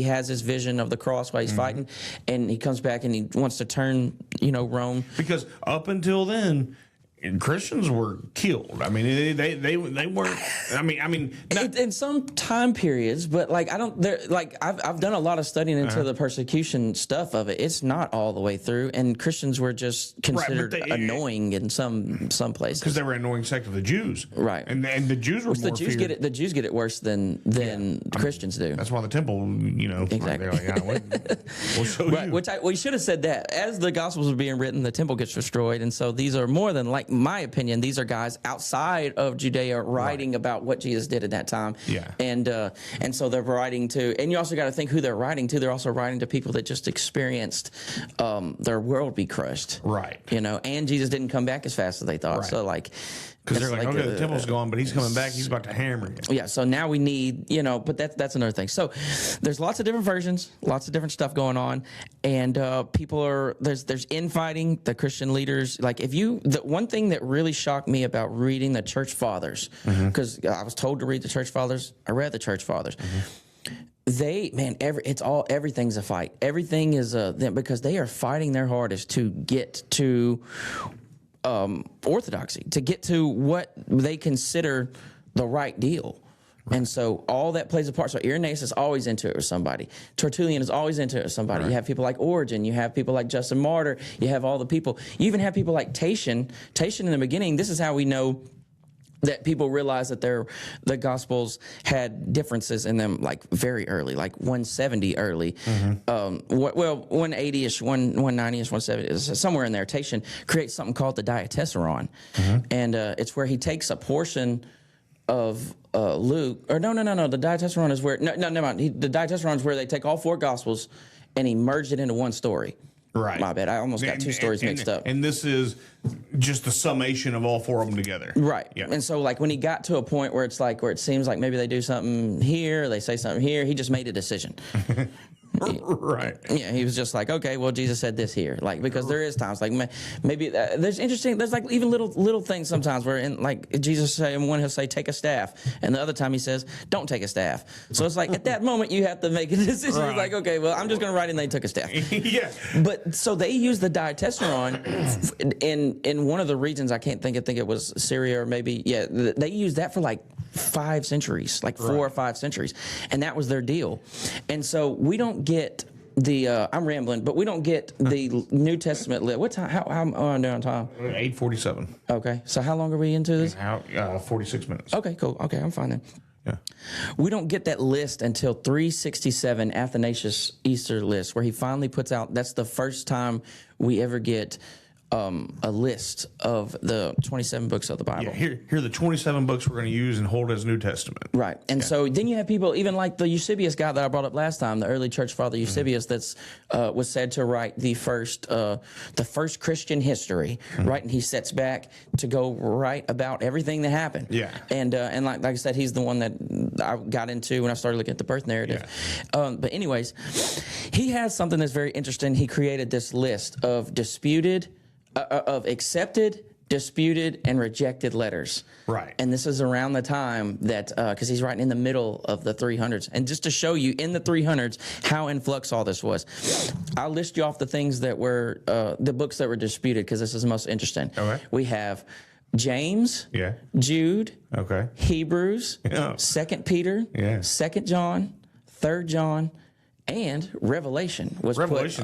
has his vision of the cross while he's fighting, and he comes back and he wants to turn, Rome. Because up until then, Christians were killed. I mean, they weren't. I mean, In some time periods, but like I've done a lot of studying into the persecution stuff of it. It's not all the way through, and Christians were just considered annoying in some places because they were an annoying sect of the Jews, right? And the Jews were more feared. The Jews get it worse than Christians do. That's why the temple, exactly. We'll show right, you. We should have said that as the Gospels were being written, the temple gets destroyed, and so these are more than like. My opinion, these are guys outside of Judea writing about what Jesus did at that time. Yeah. And so they're writing to, and you also got to think who they're writing to. They're also writing to people that just experienced their world be crushed. Right. And Jesus didn't come back as fast as they thought. Right. So like, because they're like, okay, the temple's gone, but he's coming back. He's about to hammer you. Yeah, so now we need, but that's another thing. So there's lots of different versions, lots of different stuff going on, and there's infighting. The Christian leaders, like the one thing that really shocked me about reading the Church Fathers, because I was told to read the Church Fathers, I read the Church Fathers. Everything's a fight. Everything is because they are fighting their hardest to get to orthodoxy, to get to what they consider the right deal. And so all that plays a part. So Irenaeus is always into it with somebody. Tertullian is always into it with somebody. Right. You have people like Origen. You have people like Justin Martyr. You have all the people. You even have people like Tatian. Tatian in the beginning, this is how we know that people realized that the Gospels had differences in them, like very early, like 170 early. 180-ish, 190-ish, 170, somewhere in there. Tatian creates something called the Diatessaron, and it's where he takes a portion of Luke, or no, the Diatessaron is where, never mind. The Diatessaron is where they take all four Gospels and he merged it into one story. Right. My bad. I almost got two stories mixed up. And this is just the summation of all four of them together. Right. Yeah. And so, like, when he got to a point where it seems like maybe they do something here, they say something here, he just made a decision. Right. Yeah, he was just like, okay, well, Jesus said this here, like, because there is times like maybe there's like even little things sometimes where like Jesus say, and one he'll say take a staff, and the other time he says don't take a staff. So it's like at that moment you have to make a decision. Right. It's like, okay, well, I'm just going to write in they took a staff. Yeah. But so they use the Diatessaron in one of the regions, I think it was Syria or maybe they used that for like 5 centuries, like 4 or 5 centuries, and that was their deal. And so we don't get the I'm rambling, but we don't get the New Testament lit. What time? How am I doing on time? 8:47. Okay, so how long are we into this? 46 minutes. Okay, cool. Okay, I'm fine then. Yeah. We don't get that list until 367, Athanasius Easter list, where he finally puts out. That's the first time we ever get a list of the 27 books of the Bible. Yeah, here are the 27 books we're going to use and hold as New Testament. Right. And so then you have people, even like the Eusebius guy that I brought up last time, the early church father Eusebius, that's was said to write the first Christian history, right? And he sets back to go write about everything that happened. Yeah. And like I said, he's the one that I got into when I started looking at the birth narrative. Yeah. But anyways, he has something that's very interesting. He created this list of of accepted, disputed, and rejected letters. Right. And this is around the time that, because he's writing in the middle of the 300s. And just to show you in the 300s how in flux all this was, I'll list you off the things that were, the books that were disputed, because this is the most interesting. Okay. We have James, yeah, Jude, okay, Hebrews, yeah, 2 Peter, yeah, 2 John, 3 John, and Revelation was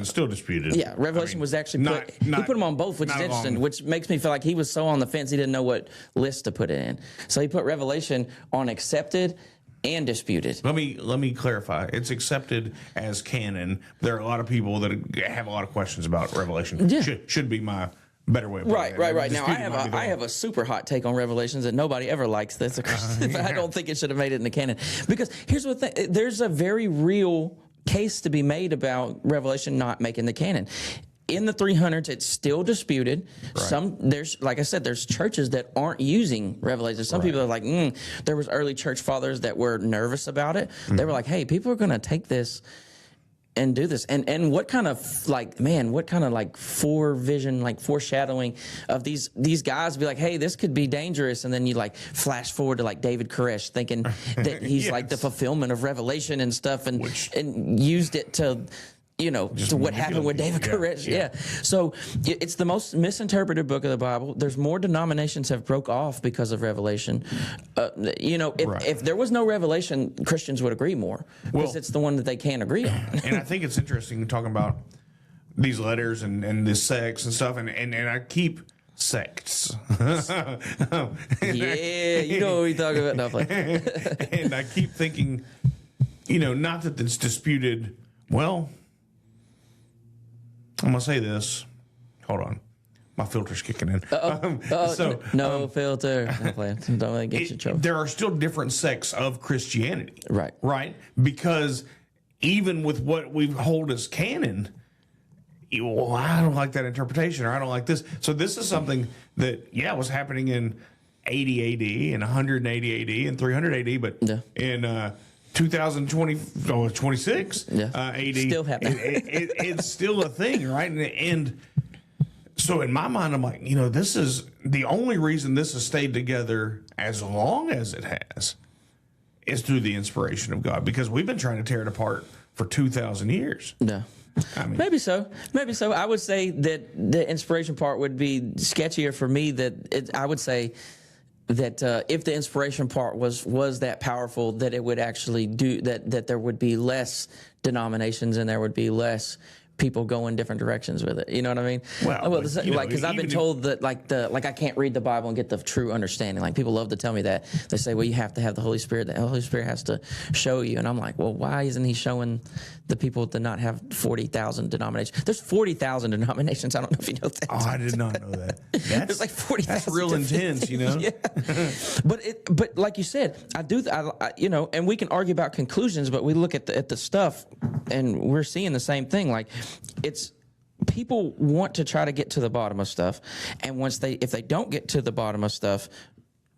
still disputed. Yeah, Revelation was actually put. He put them on both, which is interesting. Which makes me feel like he was so on the fence he didn't know what list to put it in. So he put Revelation on accepted and disputed. Let me clarify. It's accepted as canon. There are a lot of people that have a lot of questions about Revelation. Yeah. Should be my better way of putting it. Right. Now I have a super hot take on Revelations that nobody ever likes. That's a Christian, but I don't think it should have made it in the canon, because here's what there's a very real case to be made about Revelation not making the canon. In the 300s, it's still disputed. Right. There's like I said, there's churches that aren't using Revelation. Some people are like, there was early church fathers that were nervous about it. They were like, hey, people are going to take this and do this. And what kind of foreshadowing of these guys be like, hey, this could be dangerous. And then you like flash forward to like David Koresh thinking that he's like the fulfillment of Revelation and stuff, and used it to, to what happened with David Koresh. Yeah. So it's the most misinterpreted book of the Bible. There's more denominations have broke off because of Revelation. If there was no Revelation, Christians would agree more because it's the one that they can't agree on. And I think it's interesting talking about these letters and this sects and stuff. And I keep sects. You know what we talk about. No, and I keep thinking, not that it's disputed. Well, I'm going to say this. Hold on. My filter's kicking in. No filter. Don't let it get you in trouble. There are still different sects of Christianity. Right. Right? Because even with what we hold as canon, well, I don't like that interpretation, or I don't like this. So this is something that, was happening in 80 AD and 180 AD and 300 AD, but in 2026 AD, still happening. It's still a thing, right? And so in my mind, I'm like, this is the only reason this has stayed together as long as it has is through the inspiration of God, because we've been trying to tear it apart for 2,000 years. No. Maybe so. I would say that the inspiration part would be sketchier for me. I would say that if the inspiration part was that powerful, that it would actually do that there would be less denominations and there would be less people going different directions with it. You know what I mean? Because I've been told that I can't read the Bible and get the true understanding. Like, people love to tell me that. They say, well, you have to have the Holy Spirit. The Holy Spirit has to show you. And I'm like, well, why isn't he showing the people to not have 40,000 denominations? There's 40,000 denominations. I don't know if you know that. Oh, I did not know that. There's like 40,000. That's real intense, Yeah. But like you said, and we can argue about conclusions, but we look at the stuff and we're seeing the same thing. Like, it's people want to try to get to the bottom of stuff, and if they don't get to the bottom of stuff,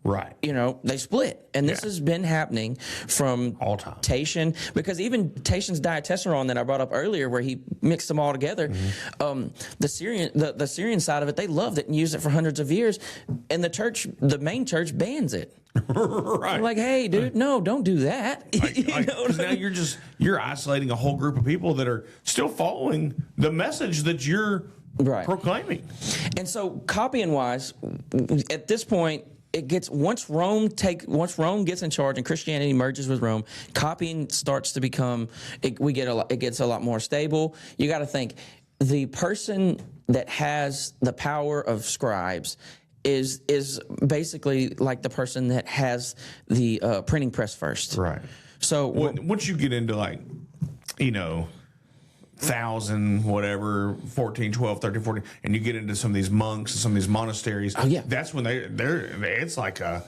right, they split. And this has been happening from all time. Tatian, because even Tatian's diatessaron that I brought up earlier, where he mixed them all together, the Syrian side of it, they loved it and used it for hundreds of years, and the main church bans it. Right. I'm like, hey, dude, no, don't do that. Now you're isolating a whole group of people that are still following the message that you're proclaiming. And so, copying wise, at this point, it gets once Rome gets in charge and Christianity merges with Rome, copying starts to become it gets a lot more stable. You got to think, the person that has the power of scribes is basically like the person that has the printing press first. Right. So once you get into 1,000, whatever, 14, 12, 13, 14, and you get into some of these monks and some of these monasteries, that's when it's like a...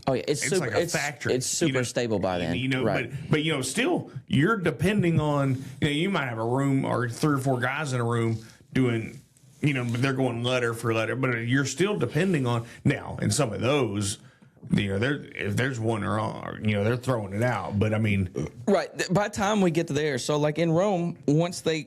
Oh yeah, it's like a factory. It's super stable by then, right? But still, you're depending on. You might have a room or 3 or 4 guys in a room doing. But they're going letter for letter. But you're still depending on now. In some of those, if there's one wrong, they're throwing it out. But I mean, right. By the time we get to there, so like in Rome, once the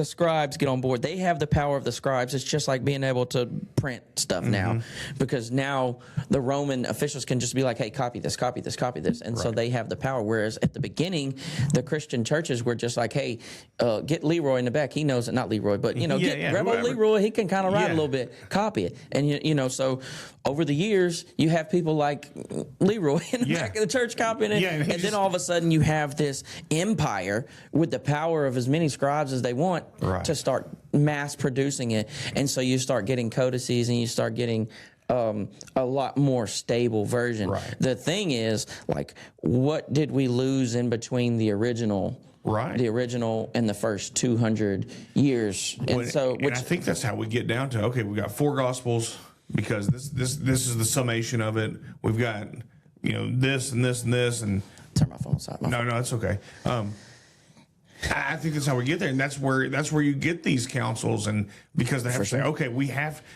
scribes get on board, they have the power of the scribes. It's just like being able to print stuff now, because now the Roman officials can just be like, hey, copy this, copy this, copy this. And so they have the power. Whereas at the beginning, the Christian churches were just like, hey, get Leroy in the back. He knows it, not Leroy, but, get Rebel Leroy. He can kind of write a little bit, copy it. And, so over the years, you have people like Leroy in the back of the church copying it. And then all of a sudden you have this empire with the power of as many scribes as they want to start mass producing it. And so you start getting codices and you start getting a lot more stable version. Right. The thing is, like, what did we lose in between the original? Right. The original and the first 200 years. And I think that's how we get down to, okay, we've got 4 gospels, because this is the summation of it. We've got, this and this and this, and turn my phone aside. No, it's okay. I think that's how we get there, and that's where you get these councils, and because they have to say, okay,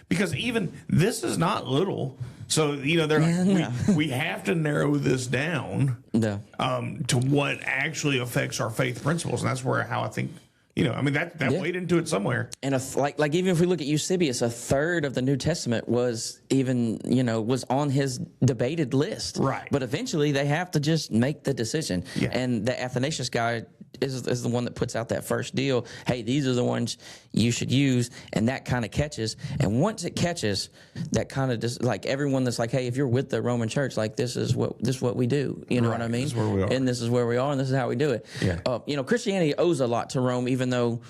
because even this is not little, so they're like, we have to narrow this down to what actually affects our faith principles, and that's how I think. That weighed into it somewhere. And like even if we look at Eusebius, a third of the New Testament was on his debated list. Right. But eventually they have to just make the decision. Yeah. And the Athanasius guy is the one that puts out that first deal. Hey, these are the ones you should use, and that kind of catches. And once it catches, that kind of just like everyone that's like, hey, if you're with the Roman Church, like this is what we do. You know what I mean? This is where we are. And this is where we are, and this is how we do it. Yeah. Christianity owes a lot to Rome, even though.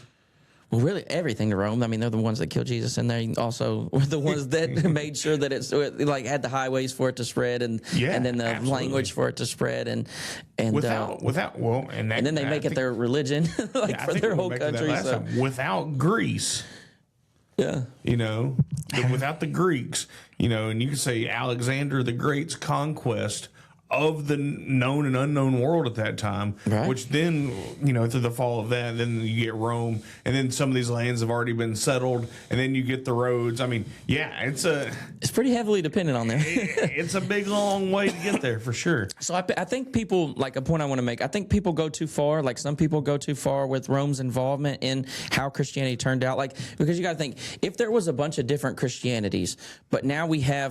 Well, really, everything to Rome. I mean, they're the ones that killed Jesus, and they also were the ones that made sure that it had the highways for it to spread, and then the language for it to spread, and then they make it their religion, for their whole country. So. Without Greece, without the Greeks, and you can say Alexander the Great's conquest of the known and unknown world at that time, which then, through the fall of that, then you get Rome, and then some of these lands have already been settled, and then you get the roads. I mean, it's pretty heavily dependent on there. It's a big, long way to get there, for sure. So I think people, like a point I want to make, I think people go too far, like some people go too far with Rome's involvement in how Christianity turned out. Like, because you got to think, if there was a bunch of different Christianities, but now we do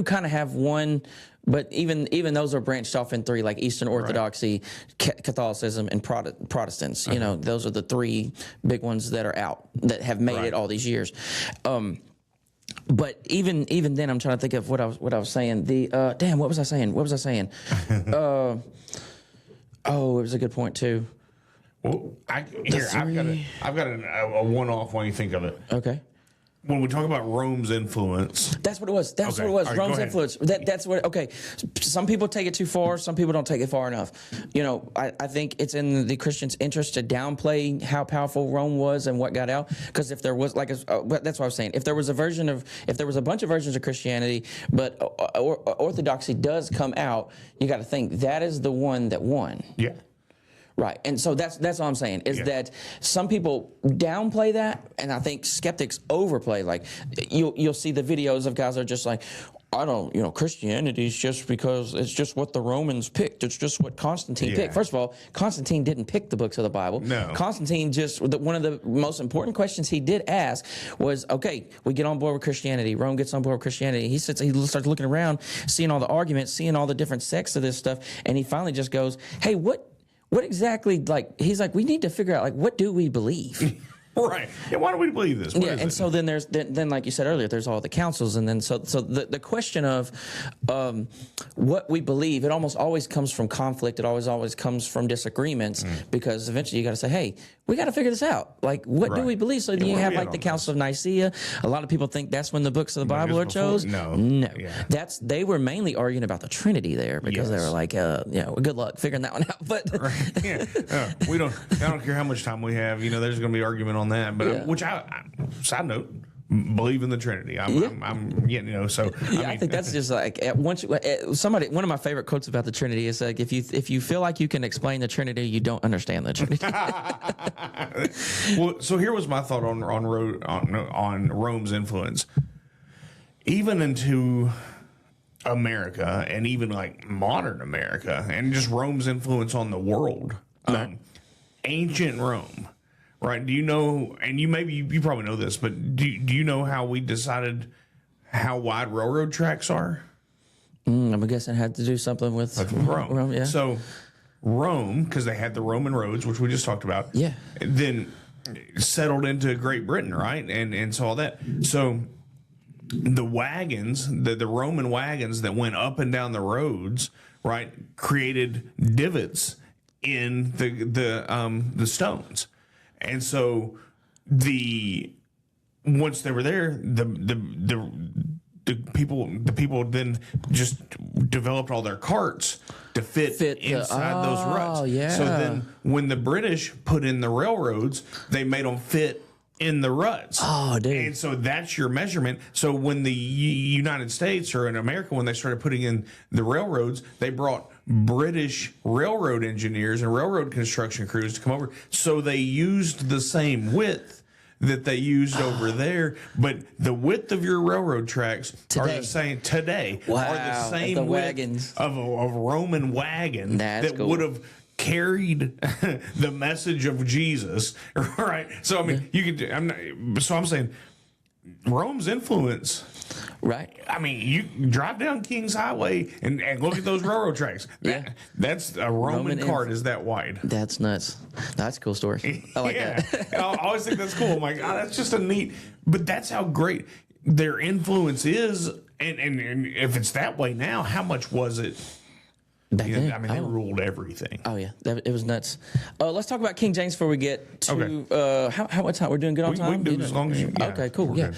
kind of have one, but even those are branched off in three, like Eastern Orthodoxy, Catholicism, and Protestants. Those are the three big ones that are out that have made it all these years. But even then, I'm trying to think of what I was saying. What was I saying? It was a good point too. Well, I've got a one-off when you think of it. Okay. When we talk about Rome's influence, that's what it was. What it was. Right, Rome's influence. That's what. Okay. Some people take it too far. Some people don't take it far enough. I think it's in the Christians' interest to downplay how powerful Rome was and what got out. Because if there was that's what I was saying. If there was a bunch of versions of Christianity, but Orthodoxy does come out, you got to think that is the one that won. Yeah. Right, and so that's all I'm saying is that some people downplay that, and I think skeptics overplay. Like you'll see the videos of guys that are just like, Christianity is just because it's just what the Romans picked. It's just what Constantine picked. First of all, Constantine didn't pick the books of the Bible. No. Constantine one of the most important questions he did ask was, okay, we get on board with Christianity. Rome gets on board with Christianity. He starts looking around, seeing all the arguments, seeing all the different sects of this stuff, and he finally just goes, hey, what exactly, he's like, we need to figure out, what do we believe? Right. Yeah, why do we believe this? So then there's then like you said earlier, there's all the councils, and then so the question of what we believe, it almost always comes from conflict. It always comes from disagreements, because eventually you got to say, hey, we got to figure this out. Like, what do we believe? So then you have the Council of Nicaea. A lot of people think that's when the books of the Bible are chose. No. Yeah. They were mainly arguing about the Trinity there, because they were like, good luck figuring that one out. But I don't care how much time we have. There's going to be argument on that. But which side note, believe in the Trinity. I think that's just like one of my favorite quotes about the Trinity is like, if you feel like you can explain the Trinity, you don't understand the Trinity. Well, so here was my thought on Rome's influence, even into America, and even like modern America, and just Rome's influence on the world. Ancient Rome. Right? Do you know? And you probably know this, but do you know how we decided how wide railroad tracks are? I'm guessing it had to do something with Rome. Yeah. So Rome, because they had the Roman roads, which we just talked about. Yeah. Then settled into Great Britain, right? And so all that. So the wagons, the Roman wagons that went up and down the roads, right, created divots in the stones. And so once they were there, the people then just developed all their carts to fit inside those ruts. Yeah. So then when the British put in the railroads, they made them fit in the ruts. Oh, dude. And so that's your measurement. So when the United States or in America, when they started putting in the railroads, they brought British railroad engineers and railroad construction crews to come over. So they used the same width that they used over there, but the width of your railroad tracks are the same today. Wow, are the same the width wagons of a Roman wagon that cool. would have carried the message of Jesus, right? So I mean, you could. I'm saying Rome's influence. Right. I mean, you drive down King's Highway and look at those railroad tracks. That's a Roman cart is that wide. That's nuts. That's a cool story. I like that. I always think that's cool. I'm like, oh, that's just a neat. But that's how great their influence is. And if it's that way now, how much was it? Back then, I mean, they ruled everything. Oh yeah, it was nuts. Let's talk about King James before we get to how much time we're doing. Good on time. We can do as long as you. Yeah, okay, cool. Yeah.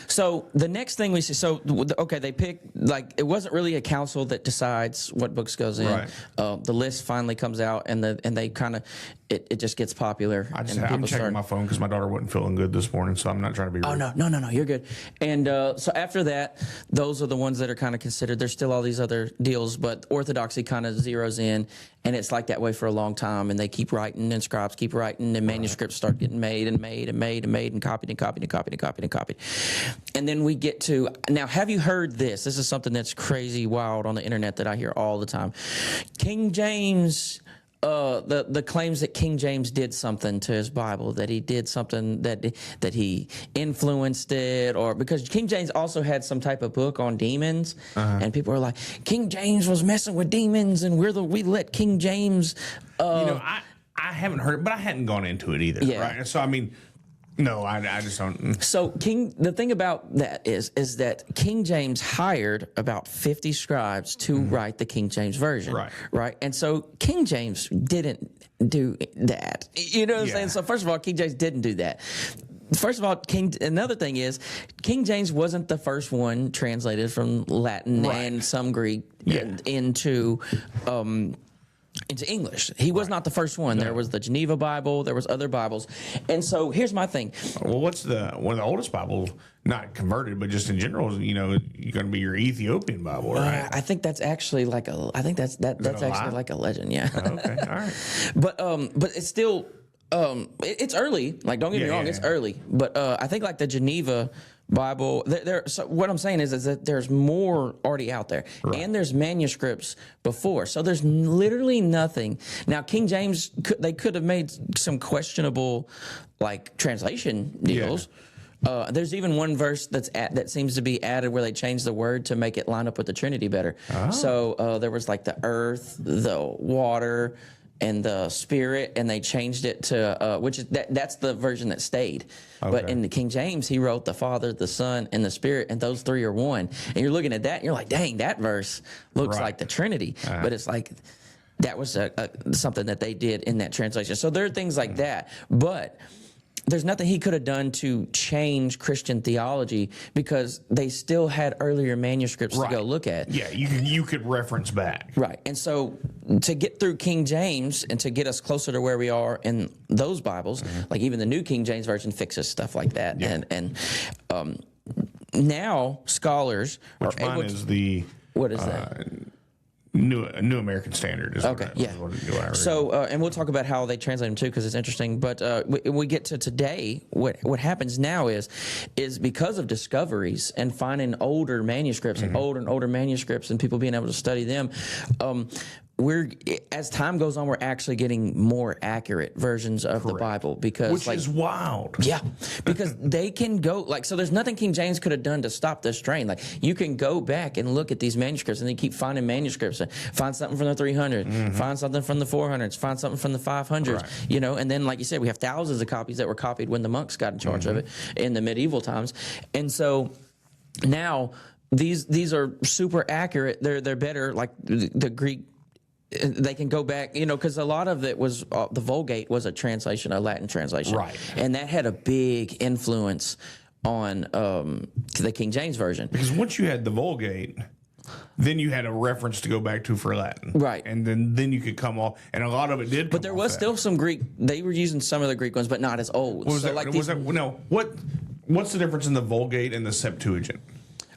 So the next thing we see. So they picked it wasn't really a council that decides what books goes in. Right. The list finally comes out, and they kind of it just gets popular. I'm checking my phone because my daughter wasn't feeling good this morning, so I'm not trying to be rude. Oh no, you're good. And so after that, those are the ones that are kind of considered. There's still all these other deals, but Orthodoxy kind of zeroes in, and it's like that way for a long time. And they keep writing, and scribes keep writing, and manuscripts start getting made and made and made and made and copied and copied and copied and copied and copied. And then we get to now. Have you heard this? This is something that's crazy wild on the internet that I hear all the time. King James. The claims that King James did something to his Bible, that he did something that he influenced it, or because King James also had some type of book on demons, and people are like, King James was messing with demons, and we let King James. I haven't heard it, but I hadn't gone into it either. Yeah. Right. So I mean. No, I just don't. So the thing about that is that King James hired about 50 scribes to write the King James version. Right. And so King James didn't do that. You know what I'm saying? So first of all, King James didn't do that. First of all, another thing is King James wasn't the first one translated from Latin and some Greek into English. He was not the first one. No. There was the Geneva Bible. There was other Bibles. And so here's my thing. Well, one of the oldest Bibles, not converted, but just in general, you're going to be your Ethiopian Bible, right? I think that's actually that's actually like a legend. Yeah. Oh, okay. All right. But it's still, it's early. Like, don't get me wrong, it's early. But I think like the Geneva Bible. So what I'm saying is that there's more already out there, and there's manuscripts before. So there's literally nothing. Now, King James, they could have made some questionable, translation deals. Yeah. There's even one verse that seems to be added where they changed the word to make it line up with the Trinity better. Oh. So there was the earth, the water, and the Spirit, and they changed it to which is that's the version that stayed. Okay. But in the King James, he wrote the Father, the Son, and the Spirit, and those three are one. And you're looking at that, and you're like, dang, that verse looks like the Trinity. But it's like that was something that they did in that translation. So there are things like that, but there's nothing he could have done to change Christian theology because they still had earlier manuscripts to go look at. Yeah, you could reference back. Right. And so to get through King James and to get us closer to where we are in those Bibles, like even the New King James Version fixes stuff like that. Yeah. And now scholars are able to... What is that? New American Standard is okay. So, and we'll talk about how they translate them too, because it's interesting. But we get to today. What happens now is because of discoveries and finding older manuscripts and older manuscripts and people being able to study them. As time goes on, we're actually getting more accurate versions of the Bible which is wild. Yeah, because they can go so there's nothing King James could have done to stop this train. You can go back and look at these manuscripts, and they keep finding manuscripts. Find something from the 300, find something from the 400s, find something from the 500s. Right. And then like you said, we have thousands of copies that were copied when the monks got in charge of it in the medieval times, and so now these are super accurate. They're better. Like the Greek. They can go back, because a lot of it was the Vulgate was a Latin translation, right? And that had a big influence on the King James version. Because once you had the Vulgate, then you had a reference to go back to for Latin, right? And then you could come off, and a lot of it did. But there was still some Greek. They were using some of the Greek ones, but not as old. What's the difference in the Vulgate and the Septuagint?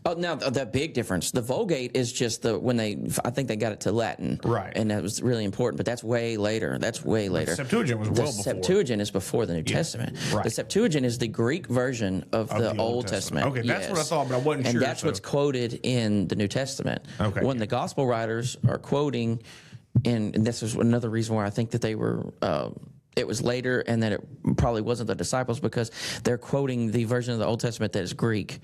Oh, now the big difference. The Vulgate is just I think they got it to Latin. Right. And that was really important, but that's way later. The Septuagint was well before. The Septuagint is before the New Testament. Right. The Septuagint is the Greek version of the Old Testament. Okay, that's what I thought, but I wasn't sure. And that's what's quoted in the New Testament. Okay. When the gospel writers are quoting, and this is another reason why I think that they were it was later and that it probably wasn't the disciples, because they're quoting the version of the Old Testament that is Greek.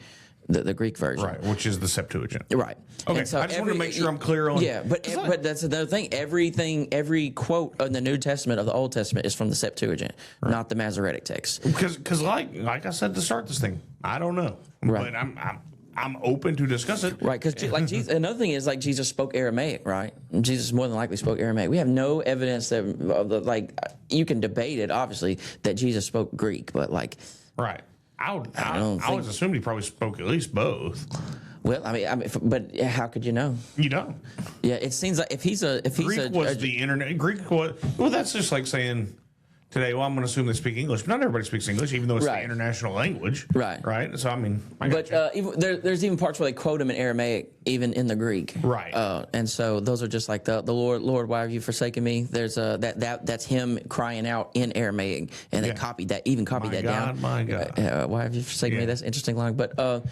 The Greek version, right, which is the Septuagint, right? Okay, and so I just wanted to make sure I'm clear on. Yeah, but that's another thing. Every quote in the New Testament of the Old Testament is from the Septuagint, not the Masoretic text. Because like I said to start this thing, I don't know, Right. but I'm open to discuss it. Right, because like Jesus, another thing is like Jesus spoke Aramaic, right? Jesus more than likely spoke Aramaic. We have no evidence that like you can debate it, obviously, that Jesus spoke Greek, but like Right. I would assume he probably spoke at least both. Well, I mean, but how could you know? You don't. Yeah, it seems like if he's Greek was the internet. Greek was well. That's just like saying today. Well, I'm going to assume they speak English, but not everybody speaks English, even though it's the international language. Right. Right. So I mean, there's even parts where they quote him in Aramaic, even in the Greek. Right. And so those are just like the Lord, why have you forsaken me? There's that's him crying out in Aramaic, and they copied that down. My God. Why have you forsaken me? That's an interesting line, but.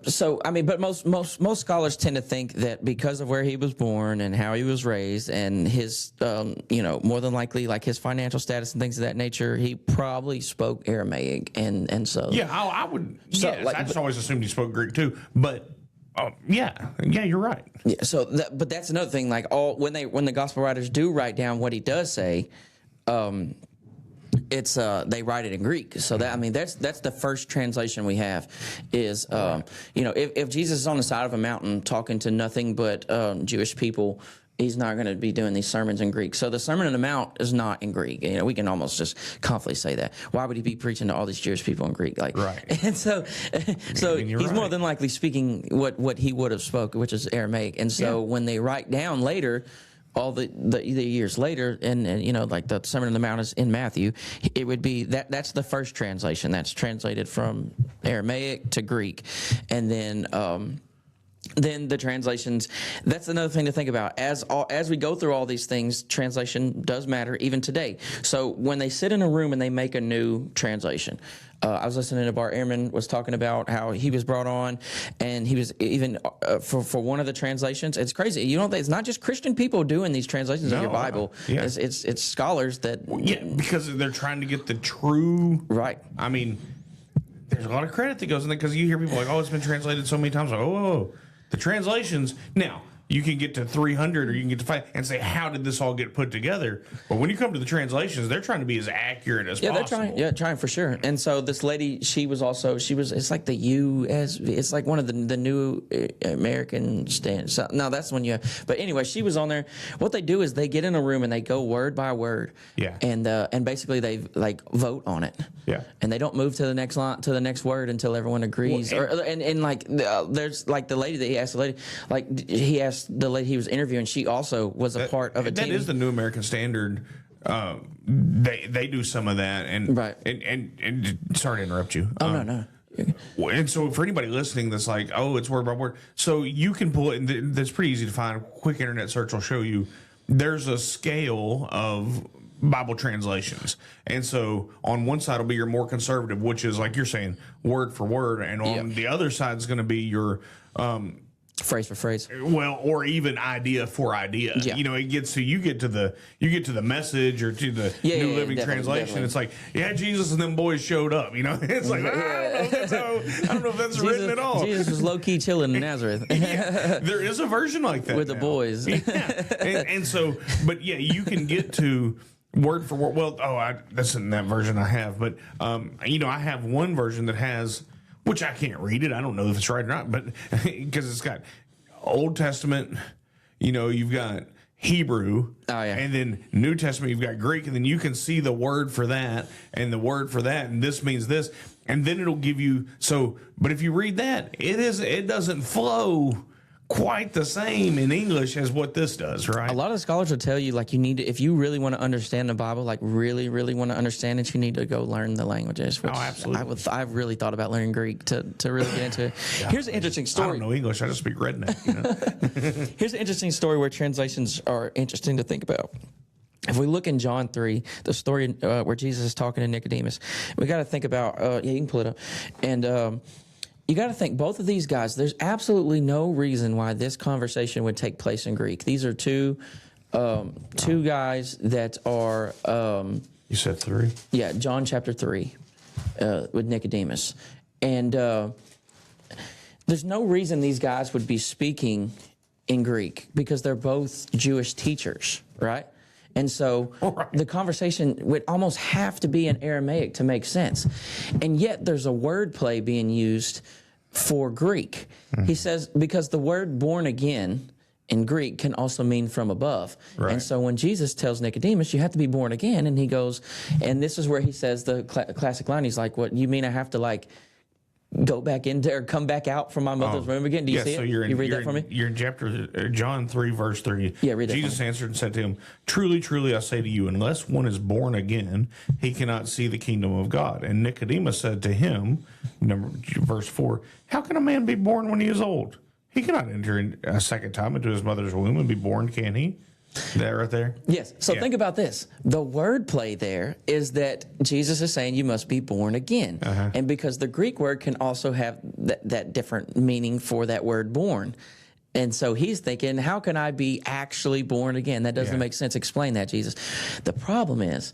So I mean, but most scholars tend to think that because of where he was born and how he was raised and his, more than likely like his financial status and things of that nature, he probably spoke Aramaic, and so I would. So, Yes, like, I just always assumed he spoke Greek too, but. Yeah, you're right. Yeah, so but that's another thing. Like when the gospel writers do write down what he does say, it's they write it in Greek. So that, I mean, that's the first translation we have is if Jesus is on the side of a mountain talking to nothing but Jewish people, he's not going to be doing these sermons in Greek. So the Sermon on the Mount is not in Greek. We can almost just confidently say that. Why would he be preaching to all these Jewish people in Greek? Like, right. And so he's more than likely speaking what he would have spoken, which is Aramaic. And so when they write down later, all the years later, and like the Sermon on the Mount is in Matthew, it would be that's the first translation. That's translated from Aramaic to Greek, and then the translations. That's another thing to think about. As we go through all these things, translation does matter even today. So when they sit in a room and they make a new translation, I was listening to Bart Ehrman was talking about how he was brought on, and he was even for one of the translations. It's crazy. It's not just Christian people doing these translations of your Bible. Yeah. It's scholars that because they're trying to get the true right. I mean, there's a lot of credit that goes in there because you hear people like, "Oh, it's been translated so many times." Like, oh, the translations now. You can get to 300 or you can get to 5 and say, how did this all get put together? But when you come to the translations, they're trying to be as accurate as possible. They're trying for sure. And so this lady, it's like it's like one of the new American standards. So, no, that's when but anyway, she was on there. What they do is they get in a room and they go word by word. Yeah. And basically they like vote on it. Yeah. And they don't move to the next line, to the next word until everyone agrees. There's like the lady that he asked he asked the lady he was interviewing, she also was a part of a team. That is the New American Standard. They do some of that, and right. And sorry to interrupt you. No. And so for anybody listening that's like, oh, it's word by word, so you can pull it, and that's pretty easy to find. Quick internet search will show you there's a scale of Bible translations. And so on one side will be your more conservative, which is like you're saying, word for word, and on the other side is going to be your phrase for phrase. Well, or even idea for idea. Yeah. It gets to you get to the Message or to the New Living Translation. Definitely. It's like, Jesus and them boys showed up. It's like I don't know if that's written at all. Jesus was low key chilling in Nazareth. There is a version like that with the boys. And so, but you can get to word for word. Well, that's in that version I have, but I have one version that has. Which I can't read it. I don't know if it's right or not, but because it's got Old Testament, you've got Hebrew, and then New Testament, you've got Greek, and then you can see the word for that and the word for that, and this means this, and then it'll give you but if you read that, it doesn't flow quite the same in English as what this does, right? A lot of scholars will tell you, like, you need to, if you really want to understand the Bible, like really, really want to understand it, you need to go learn the languages. Which absolutely. I've really thought about learning Greek to really get into it. Here's an interesting story. I don't know English. I just speak redneck. You know? Here's an interesting story where translations are interesting to think about. If we look in John 3, the story where Jesus is talking to Nicodemus, we got to think about, you can pull it up. And you got to think, both of these guys, there's absolutely no reason why this conversation would take place in Greek. These are two guys that are... you said 3? Yeah, John chapter 3 with Nicodemus. And there's no reason these guys would be speaking in Greek because they're both Jewish teachers, right? And so the conversation would almost have to be in Aramaic to make sense. And yet there's a word play being used for Greek. He says, because the word born again in Greek can also mean from above. Right. And so when Jesus tells Nicodemus, you have to be born again, and he goes, and this is where he says the classic line, he's like, what, you mean I have to like go back into or come back out from my mother's womb again? Do you see so it? you read that for me? You're in chapter John 3, verse 3. Yeah, read that Jesus for me. answered and said to him, truly, truly, I say to you, unless one is born again, he cannot see the kingdom of God. And Nicodemus said to him, verse 4, how can a man be born when he is old? He cannot enter in a second time into his mother's womb and be born, can he? That right there? Yes. So think about this. The word play there is that Jesus is saying you must be born again. And because the Greek word can also have that different meaning for that word born. And so he's thinking, how can I be actually born again? That doesn't make sense. Explain that, Jesus. The problem is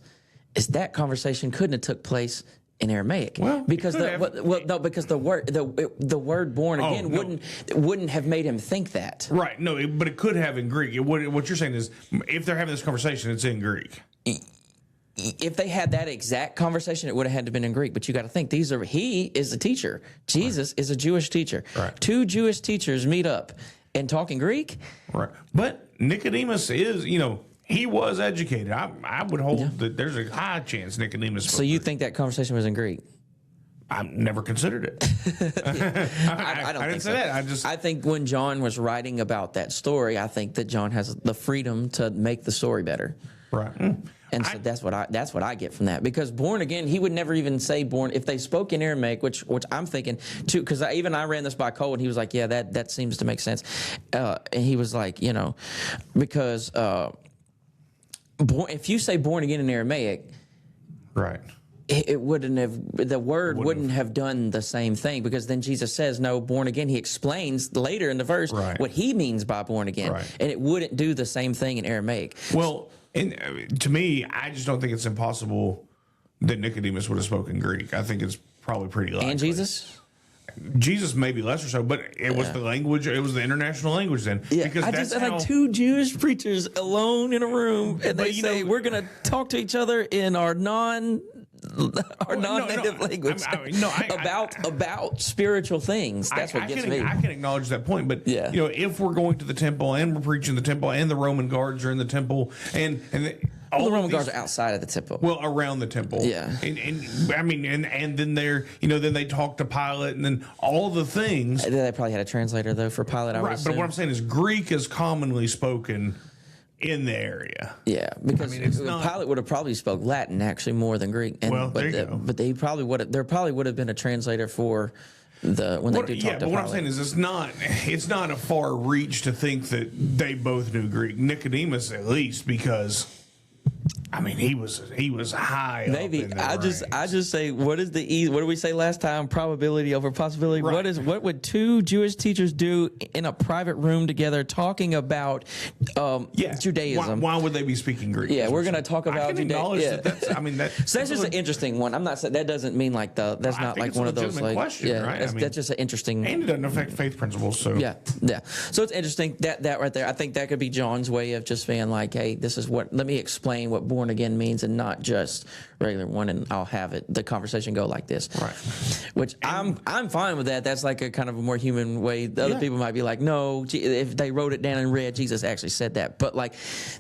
that conversation couldn't have took place in Aramaic, because the word born again wouldn't have made him think that. Right. No, but it could have in Greek. What you're saying is, if they're having this conversation, it's in Greek. If they had that exact conversation, it would have had to been in Greek. But you got to think, he is a teacher. Jesus is a Jewish teacher. Right. Two Jewish teachers meet up and talk in Greek. Right. But Nicodemus is, he was educated. I would hold that there's a high chance Nicodemus. So you think that conversation was in Greek? I never considered it. I don't didn't think say so. that. I think when John was writing about that story, I think that John has the freedom to make the story better. Right. And so that's what I get from that. Because born again, he would never even say born if they spoke in Aramaic, which I'm thinking too. Because I ran this by Cole, and he was like, "Yeah, that seems to make sense." And he was like, because if you say born again in Aramaic, Right. it wouldn't have done the same thing, because then Jesus says, no, born again. He explains later in the verse what he means by born again, and it wouldn't do the same thing in Aramaic. Well, to me, I just don't think it's impossible that Nicodemus would have spoken Greek. I think it's probably pretty likely. And Jesus maybe less or so, but it was the language. It was the international language then. Yeah, because I just like two Jewish preachers alone in a room, and they say we're going to talk to each other in our non-native language about spiritual things. That's what gets me. I can acknowledge that point, but if we're going to the temple and we're preaching the temple and the Roman guards are in the temple and all the Roman guards are outside of the temple. Well, around the temple. Yeah. And then they're, then they talk to Pilate and then all the things. They probably had a translator, though, for Pilate. Right, but what I'm saying is Greek is commonly spoken in the area. Yeah, because Pilate would have probably spoke Latin, actually, more than Greek. There you go. But there probably would have been a translator for when they do talk to Pilate. But what I'm saying is it's not a far reach to think that they both knew Greek. Nicodemus, at least, because he was high. Maybe up in the I just say, what is what did we say last time? Probability over possibility. Right. What would two Jewish teachers do in a private room together talking about Judaism? Why would they be speaking Greek? Yeah, we're going to talk about Judaism. That's so that's just an interesting one. I'm not saying that doesn't mean like that's not like one of those like question, right? That's just an interesting, and it doesn't affect faith principles. So yeah. So it's interesting that right there. I think that could be John's way of just being like, hey, this is let me explain what born born again means, and not just regular one, and I'll have it. The conversation go like this, Right. Which I'm fine with that. That's like a kind of a more human way. The other people might be like, no, if they wrote it down and read, Jesus actually said that. But like,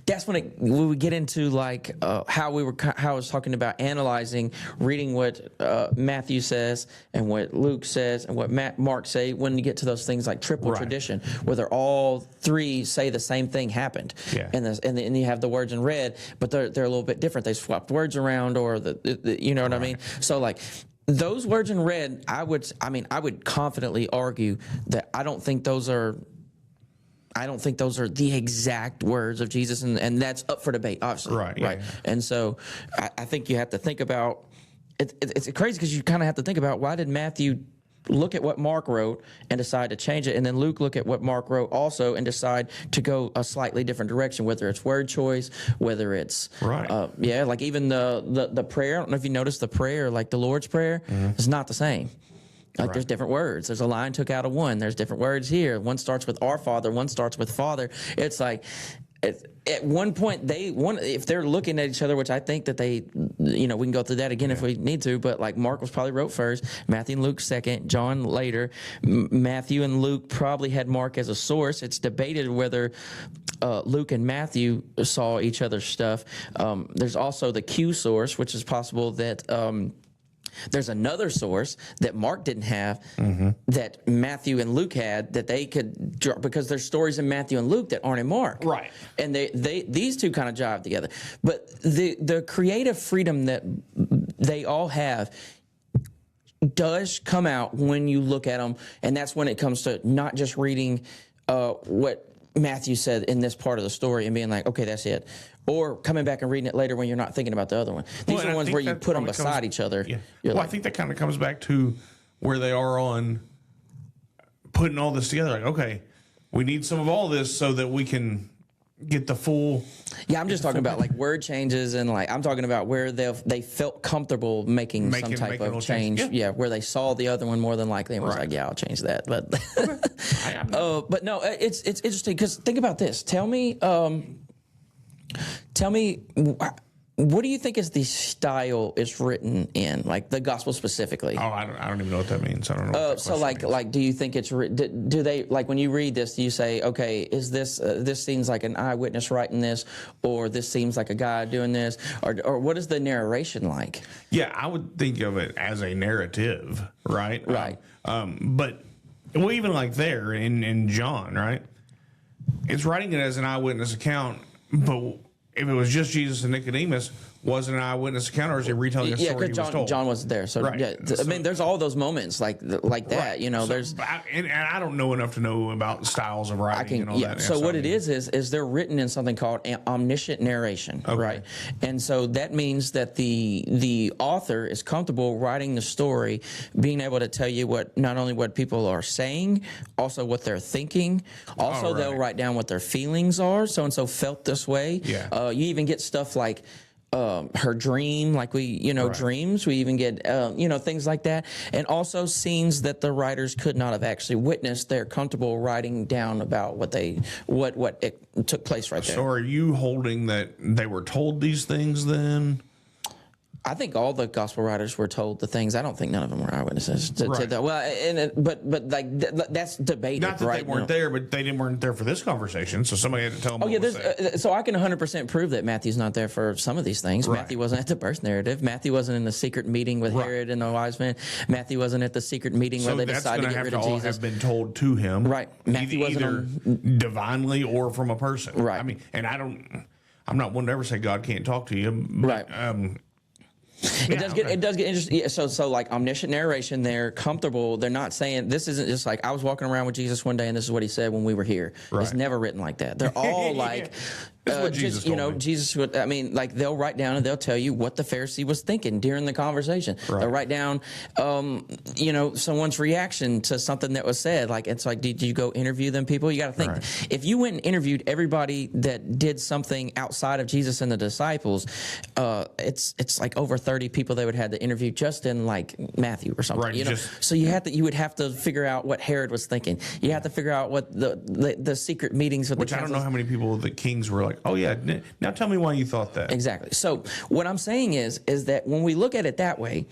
that's when we get into like how I was talking about analyzing, reading what Matthew says and what Luke says and what Mark say. When you get to those things like triple tradition, where they're all three say the same thing happened, and then you have the words in red, but they're a little bit different. They swapped words around, or you know what I mean. So like, those words in red, I would confidently argue that I don't think those are the exact words of Jesus, and that's up for debate, obviously. Right. And so I think you have to think about it's crazy, because you kind of have to think about, why did Matthew look at what Mark wrote and decide to change it, and then Luke look at what Mark wrote also and decide to go a slightly different direction, whether it's word choice, whether it's like even the prayer. I don't know if you noticed the prayer, like the Lord's Prayer, is not the same. Like there's different words. There's a line took out of one. There's different words here. One starts with our Father. One starts with Father. It's like at one point if they're looking at each other, which I think that they, we can go through that again if we need to. But like Mark was probably wrote first, Matthew and Luke second, John later. Matthew and Luke probably had Mark as a source. It's debated whether Luke and Matthew saw each other's stuff. There's also the Q source, which is possible that. There's another source that Mark didn't have, that Matthew and Luke had, that they could draw, because there's stories in Matthew and Luke that aren't in Mark. Right. And these two kind of jive together. But the creative freedom that they all have does come out when you look at them, and that's when it comes to not just reading what Matthew said in this part of the story and being like, okay, that's it. Or coming back and reading it later when you're not thinking about the other one. These are the ones where you put them beside each other. Yeah. I think that kind of comes back to where they are on putting all this together. Like, okay, we need some of all this so that we can get the full. Yeah, I'm just talking about like word changes, and like I'm talking about where they felt comfortable making some type of change. Yeah, where they saw the other one more than likely and was like, yeah, I'll change that. But but no, it's interesting, because think about this. Tell me, what do you think is the style it's written in, like the gospel specifically? Oh, I don't even know what that means. I don't know. So like, do you think it's do they, like when you read this, do you say, okay, is this seems like an eyewitness writing this, or this seems like a guy doing this, or what is the narration like? Yeah, I would think of it as a narrative, right? Right. But even like there in John, right? It's writing it as an eyewitness account, but if it was just Jesus and Nicodemus, was it an eyewitness account, or is he retelling a story he was told? John was there, so I mean, there's all those moments like that. There's and I don't know enough to know about styles of writing and all that. So what it is they're written in something called omniscient narration, right? And so that means that the author is comfortable writing the story, being able to tell you not only what people are saying, also what they're thinking. Also, they'll write down what their feelings are. So and so felt this way. Yeah. You even get stuff like her dream, like dreams. We even get, things like that. And also scenes that the writers could not have actually witnessed. They're comfortable writing down about what it took place right there. So are you holding that they were told these things then? I think all the gospel writers were told the things. I don't think none of them were eyewitnesses to that. Well, but that's debated. Not that they weren't there, but they weren't there for this conversation, so somebody had to tell them. So I can 100% prove that Matthew's not there for some of these things. Right. Matthew wasn't at the birth narrative. Matthew wasn't in the secret meeting with Herod and the wise men. Matthew wasn't at the secret meeting where they decided to get rid of Jesus. Have been told to him, right? Matthew wasn't either divinely or from a person, right? I mean, and I'm not one to ever say God can't talk to you, but, right? It does get interesting. So like omniscient narration, they're comfortable. They're not saying, this isn't just like I was walking around with Jesus one day and this is what he said when we were here. Right. It's never written like that. They're all like, Jesus would. I mean, like they'll write down and they'll tell you what the Pharisee was thinking during the conversation. Right. They'll write down, someone's reaction to something that was said. Like it's like, did you go interview them people? You got to think, if you went and interviewed everybody that did something outside of Jesus and the disciples, it's like over 30 people they would have to interview just in like Matthew or something. Right, so you would have to figure out what Herod was thinking. You have to figure out what the secret meetings with I don't know how many people the kings were like, oh yeah, now tell me why you thought that. Exactly. So what I'm saying is that when we look at it that way,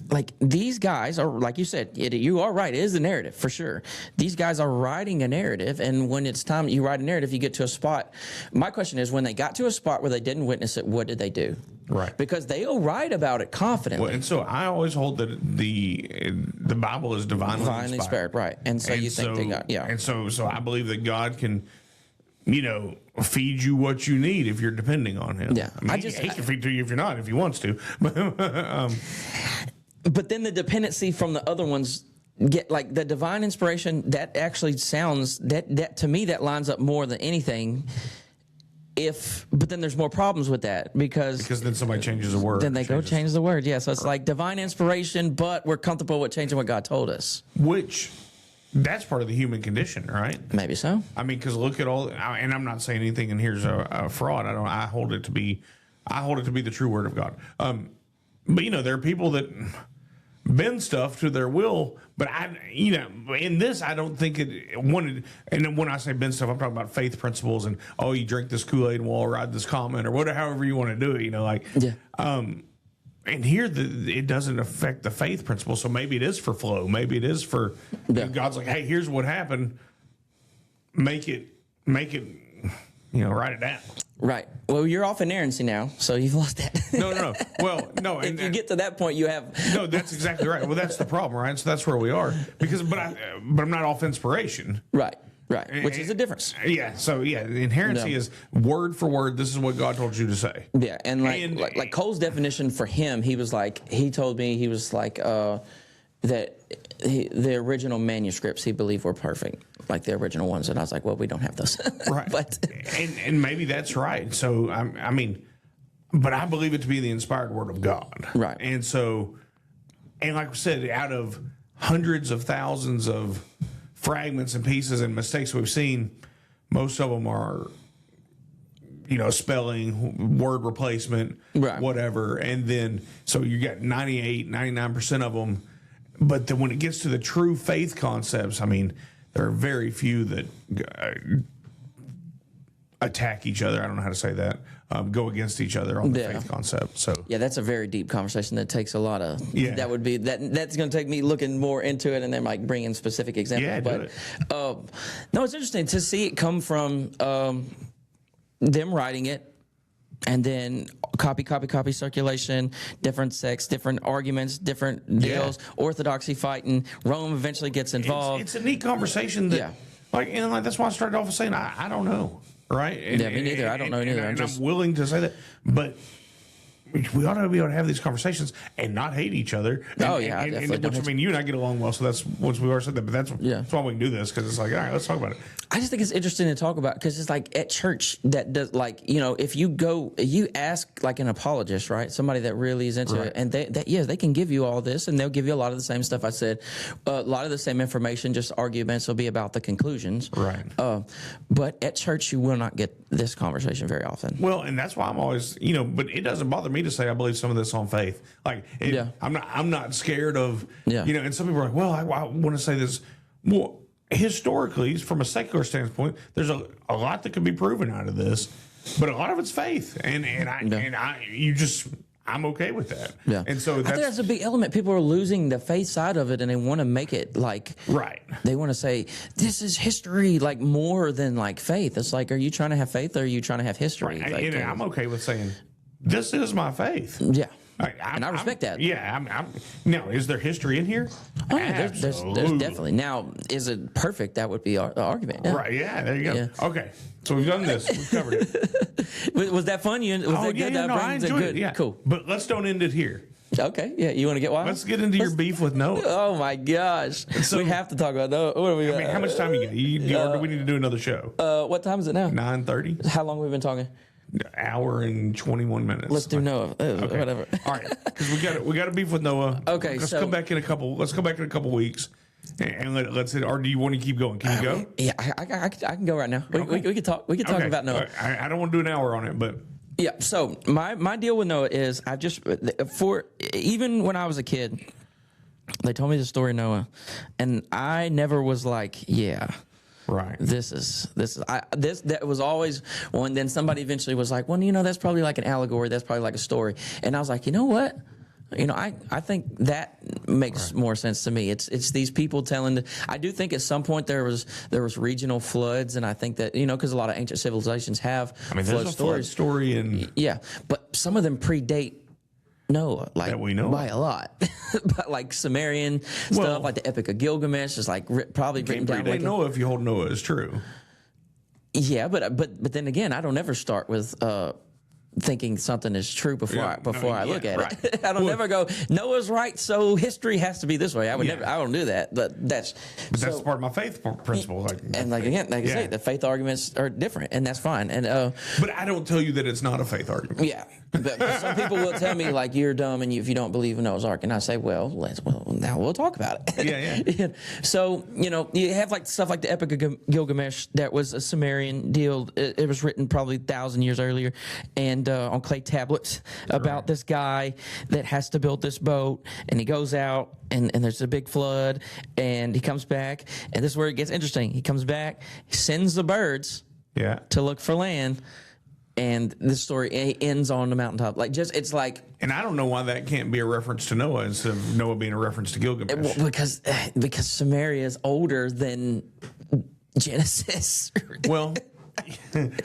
like these guys are, like you said, you are right. It is the narrative for sure. These guys are writing a narrative, and when it's time you write a narrative, you get to a spot. My question is, when they got to a spot where they didn't witness it, what did they do? Right. Because they'll write about it confidently. Well, and so I always hold that the Bible is divinely inspired. Right. And so you think that God, yeah. And so I believe that God can, feed you what you need if you're depending on Him. Yeah. I mean, he can feed to you if you're not, if He wants to. But then the dependency from the other ones get like the divine inspiration. That actually sounds that to me that lines up more than anything. But then there's more problems with that because then somebody changes the word. Then they go change the word. Yeah, so it's like divine inspiration, but we're comfortable with changing what God told us. Which that's part of the human condition, right? Maybe so. I mean, because look at all, and I'm not saying anything in here's a fraud. I hold it to be the true word of God. But there are people that bend stuff to their will, but in this, I don't think it wanted. And then when I say bend stuff, I'm talking about faith principles and you drink this Kool-Aid and we'll ride this comment or whatever, however you want to do it. Yeah. And here it doesn't affect the faith principle, so maybe it is for flow. Maybe it is for God's like, hey, here's what happened. Make it. Write it down. Right. Well, you're off inerrancy now, so you've lost that. No. Well, no. If you get to that point, you have. No, that's exactly right. Well, that's the problem, right? So that's where we are. But I'm not off inspiration. Right. Which is a difference. Yeah. So the inherency is word for word. This is what God told you to say. Yeah, and like Cole's definition for him, he told me that the original manuscripts he believed were perfect, like the original ones, and I was like, well, we don't have those. Right. But and maybe that's right. So but I believe it to be the inspired word of God. Right. And so, and like we said, out of hundreds of thousands of fragments and pieces and mistakes we've seen, most of them are, spelling, word replacement, right, whatever. And then, so you got 99% of them. But then when it gets to the true faith concepts, there are very few that attack each other. I don't know how to say that. Go against each other on the faith concept. So that's a very deep conversation that takes a lot of. Yeah. That would be that's going to take me looking more into it and then like bring in specific examples. Yeah, but no, it's interesting to see it come from them writing it. And then copy circulation, different sects, different arguments, different deals, orthodoxy fighting. Rome eventually gets involved. It's a neat conversation that, that's why I started off with saying I don't know, right? Me neither. I don't know neither. I'm willing to say that, but we ought to be able to have these conversations and not hate each other. You and I get along well, so that's once we already said that. But that's why we can do this, because it's like, all right, let's talk about it. I just think it's interesting to talk about because it's like at church that does if you ask like an apologist, right, somebody that really is into it, and they can give you all this, and they'll give you a lot of the same stuff I said, a lot of the same information. Just arguments will be about the conclusions, right? But at church, you will not get this conversation very often. Well, and that's why I'm always, but it doesn't bother me to say I believe some of this on faith. I'm not scared of, and some people are like, well, I want to say this. Well, historically, from a secular standpoint, there's a lot that can be proven out of this, but a lot of it's faith, I'm okay with that. Yeah. And so I think that's a big element. People are losing the faith side of it, and they want to make it like They want to say this is history, like more than like faith. It's like, are you trying to have faith or are you trying to have history? Right. Like, I'm okay with saying this is my faith. Yeah. And I respect that. Yeah. Now, is there history in here? Oh, yeah, there's definitely. Now, is it perfect? That would be the argument. Yeah. Right. Yeah. There you go. Yeah. Okay. So we've done this. We've covered it. Was that fun? Was that good? I enjoyed it. Yeah. Cool. But let's don't end it here. Okay. Yeah. You want to get wild? Let's get into your beef with Noah. Oh my gosh. So, we have to talk about Noah. What are we? How much time you get? Or do we need to do another show? What time is it now? 9:30. How long have we been talking? Hour and 21 minutes. Let's do Noah. Okay. Whatever. All right, because we got a beef with Noah. Okay, let's come back in a couple. Let's come back in a couple weeks, and let's. Or do you want to keep going? Can you go? Yeah, I can go right now. We can talk. We can talk about Noah. I don't want to do an hour on it, but yeah. So my deal with Noah is even when I was a kid, they told me the story of Noah, and I never was like, yeah. Right. This that was always one. Then somebody eventually was like, well, that's probably like an allegory. That's probably like a story. And I was like, you know what? I think that makes more sense to me. It's these people telling. I do think at some point there was regional floods, and I think that because a lot of ancient civilizations have. I mean, flood there's a flood story, and but some of them predate Noah, like that we know by a lot. But like Sumerian stuff, like the Epic of Gilgamesh, is like probably written down. Like Noah, if you hold Noah as true. Yeah, but then again, I don't ever start with. Thinking something is true before I look at it. I don't never go, Noah's right, so history has to be this way. I don't do that. But that's part of my faith principle. I say, the faith arguments are different, and that's fine. And but I don't tell you that it's not a faith argument. Yeah. But some people will tell me like you're dumb and if you don't believe in Noah's Ark, and I say, well, now we'll talk about it. Yeah. So you have like stuff like the Epic of Gilgamesh that was a Sumerian deal. It was written probably 1,000 years earlier, and on clay tablets about this guy that has to build this boat, and he goes out and there's a big flood, and he comes back, and this is where it gets interesting. He comes back, sends the birds to look for land. And the story ends on the mountaintop. It's like... And I don't know why that can't be a reference to Noah instead of Noah being a reference to Gilgamesh. Because Samaria is older than Genesis. Well...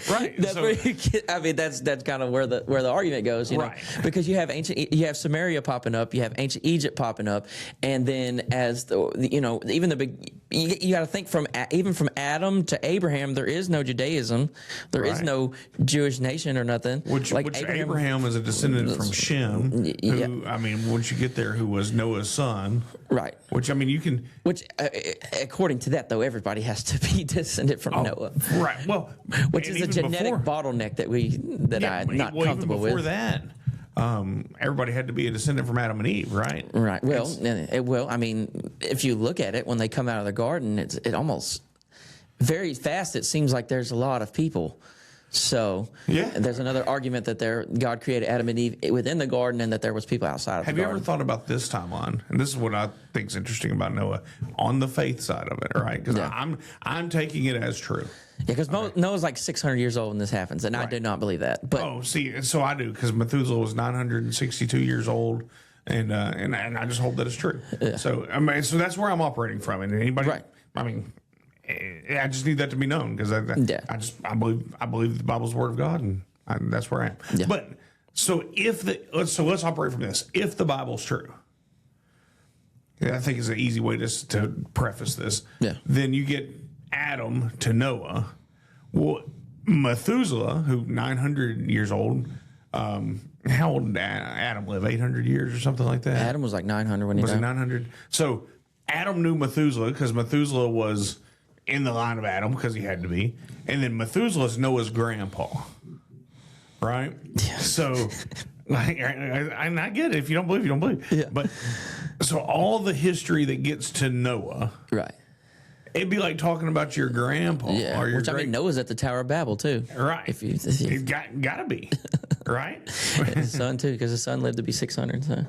right. That's where you get, that's kind of where the argument goes, know, because you have Samaria popping up, you have ancient Egypt popping up, and then as even the big, you got to think even from Adam to Abraham, there is no Judaism, there is no Jewish nation or nothing. Which Abraham is a descendant from Shem, who once you get there, who was Noah's son, right? Which according to that though, everybody has to be descended from Noah, right? Well. Which is a genetic bottleneck that I'm not comfortable with. Before that, everybody had to be a descendant from Adam and Eve, right? Right. Well, if you look at it, when they come out of the garden, it almost very fast. It seems like there's a lot of people. So there's another argument that God created Adam and Eve within the garden, and that there was people outside of the garden. Have you ever thought about this timeline? And this is what I think is interesting about Noah on the faith side of it, right? Because I'm taking it as true. Yeah, because Noah's like 600 years old when this happens, and I do not believe that. But so I do, because Methuselah was 962 years old, and I just hold that as true. Yeah. So so that's where I'm operating from. And anybody, I just need that to be known, because I believe the Bible's the word of God, and that's where I am. Yeah. But so let's operate from this. If the Bible's true, I think is an easy way to preface this. Yeah. Then you get Adam to Noah. Well, Methuselah, who 900 years old, how old did Adam live? 800 years or something like that? Adam was like 900 when he died. Was he 900? So Adam knew Methuselah because Methuselah was in the line of Adam because he had to be. And then Methuselah's Noah's grandpa. Right? Yeah. So, I get it. If you don't believe, you don't believe. Yeah. But so all the history that gets to Noah. Right. It'd be like talking about your grandpa. Yeah, or your Noah's at the Tower of Babel too. Right. If you gotta be. Right? His son too, because his son lived to be 600. So.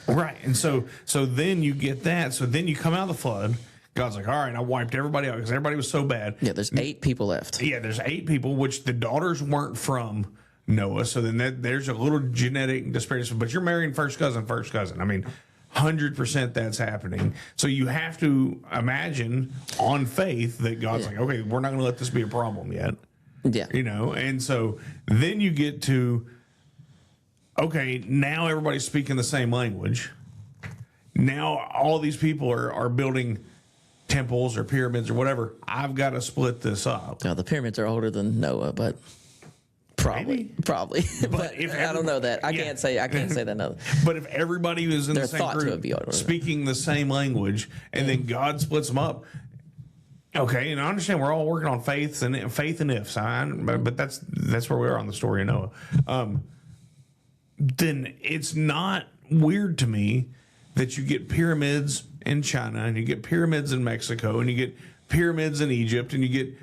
Right. And so then you get that. So then you come out of the flood. God's like, all right, I wiped everybody out because everybody was so bad. Yeah, there's 8 people left. Yeah, there's 8 people, which the daughters weren't from Noah. So then there's a little genetic disparity. But you're marrying first cousin. 100% that's happening. So you have to imagine on faith that God's like, okay, we're not going to let this be a problem yet. Yeah. And so then you get to, okay, now everybody's speaking the same language. Now all these people are building temples or pyramids or whatever. I've got to split this up. Now, the pyramids are older than Noah, but probably. But I don't know that. I can't say that. No. But if everybody was in the same group speaking the same language, and then God splits them up, okay, and I understand we're all working on faith and ifs, but that's where we are on the story of Noah. Then it's not weird to me that you get pyramids in China, and you get pyramids in Mexico, and you get pyramids in Egypt, and you get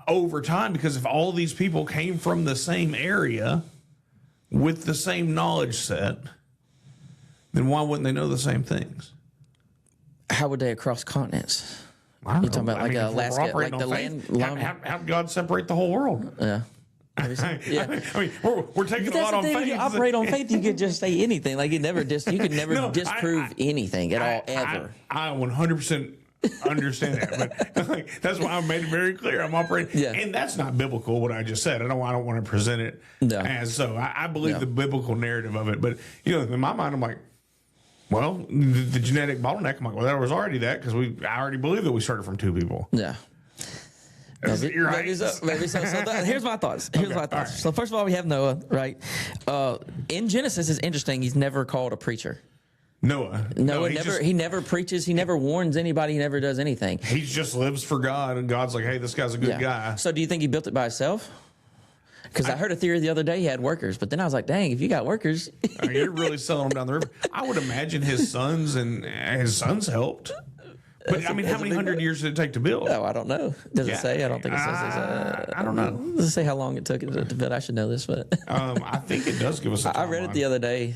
over time, because if all these people came from the same area with the same knowledge set, then why wouldn't they know the same things? How would they across continents? I don't You're talking know. about like if we're Alaska, operating like the on faith, land. how did God separate the whole world? Yeah. Yeah. I mean, we're taking a lot on When faith. you operate on faith, you could just say anything. Like you could never No, disprove anything at all ever. I 100% understand that, but like, that's why I made it very clear. I'm operating, and that's not biblical. What I just said, I don't want to present it as so. I believe the biblical narrative of it, but in my mind, I'm like, well, the genetic bottleneck. I'm like, well, there was already that because I already believe that we started from two people. Yeah. You're right. Maybe so. Here's my thoughts. Right. So first of all, we have Noah, right? In Genesis, it's interesting. He's never called a preacher. Noah he never preaches. He never warns anybody. He never does anything. He just lives for God, and God's like, hey, this guy's a good guy. So do you think he built it by himself? Because I heard a theory the other day he had workers, but then I was like, dang, if you got workers. You're really selling them down the river. I would imagine his sons helped. But I mean, how many hundred years did it take to build? Oh, I don't know. Does it say? I don't think it says. I don't know. Does it say how long it took to build? I should know this, but I think it does give us a timeline. I read it the other day.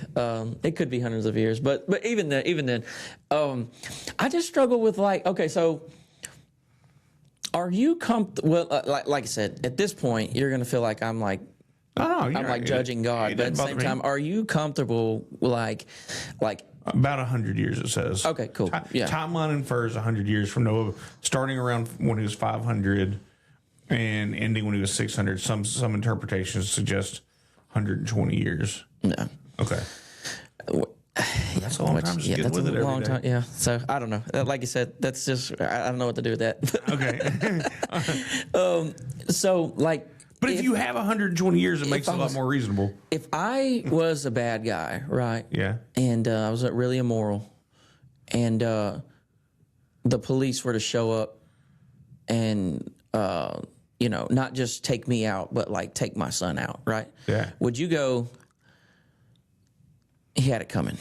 It could be hundreds of years, but even then, I just struggle with okay, so are you comfortable? Well, like I said, at this point, you're going to feel like I'm judging God, but at the same time, are you comfortable like? About 100 years, it says. Okay, cool. Timeline infers 100 years from Noah, starting around when he was 500 and ending when he was 600. Some interpretations suggest 120 years. No. Okay. That's a long time. Just get with it every day. Time. Yeah. So I don't know. Like you said, that's just I don't know what to do with that. Okay. So But if you have 120 years, it makes it a lot more reasonable. If I was a bad guy, right? Yeah. And I was really immoral, and the police were to show up and, not just take me out, but take my son out, right? Yeah. Would you go, he had it coming,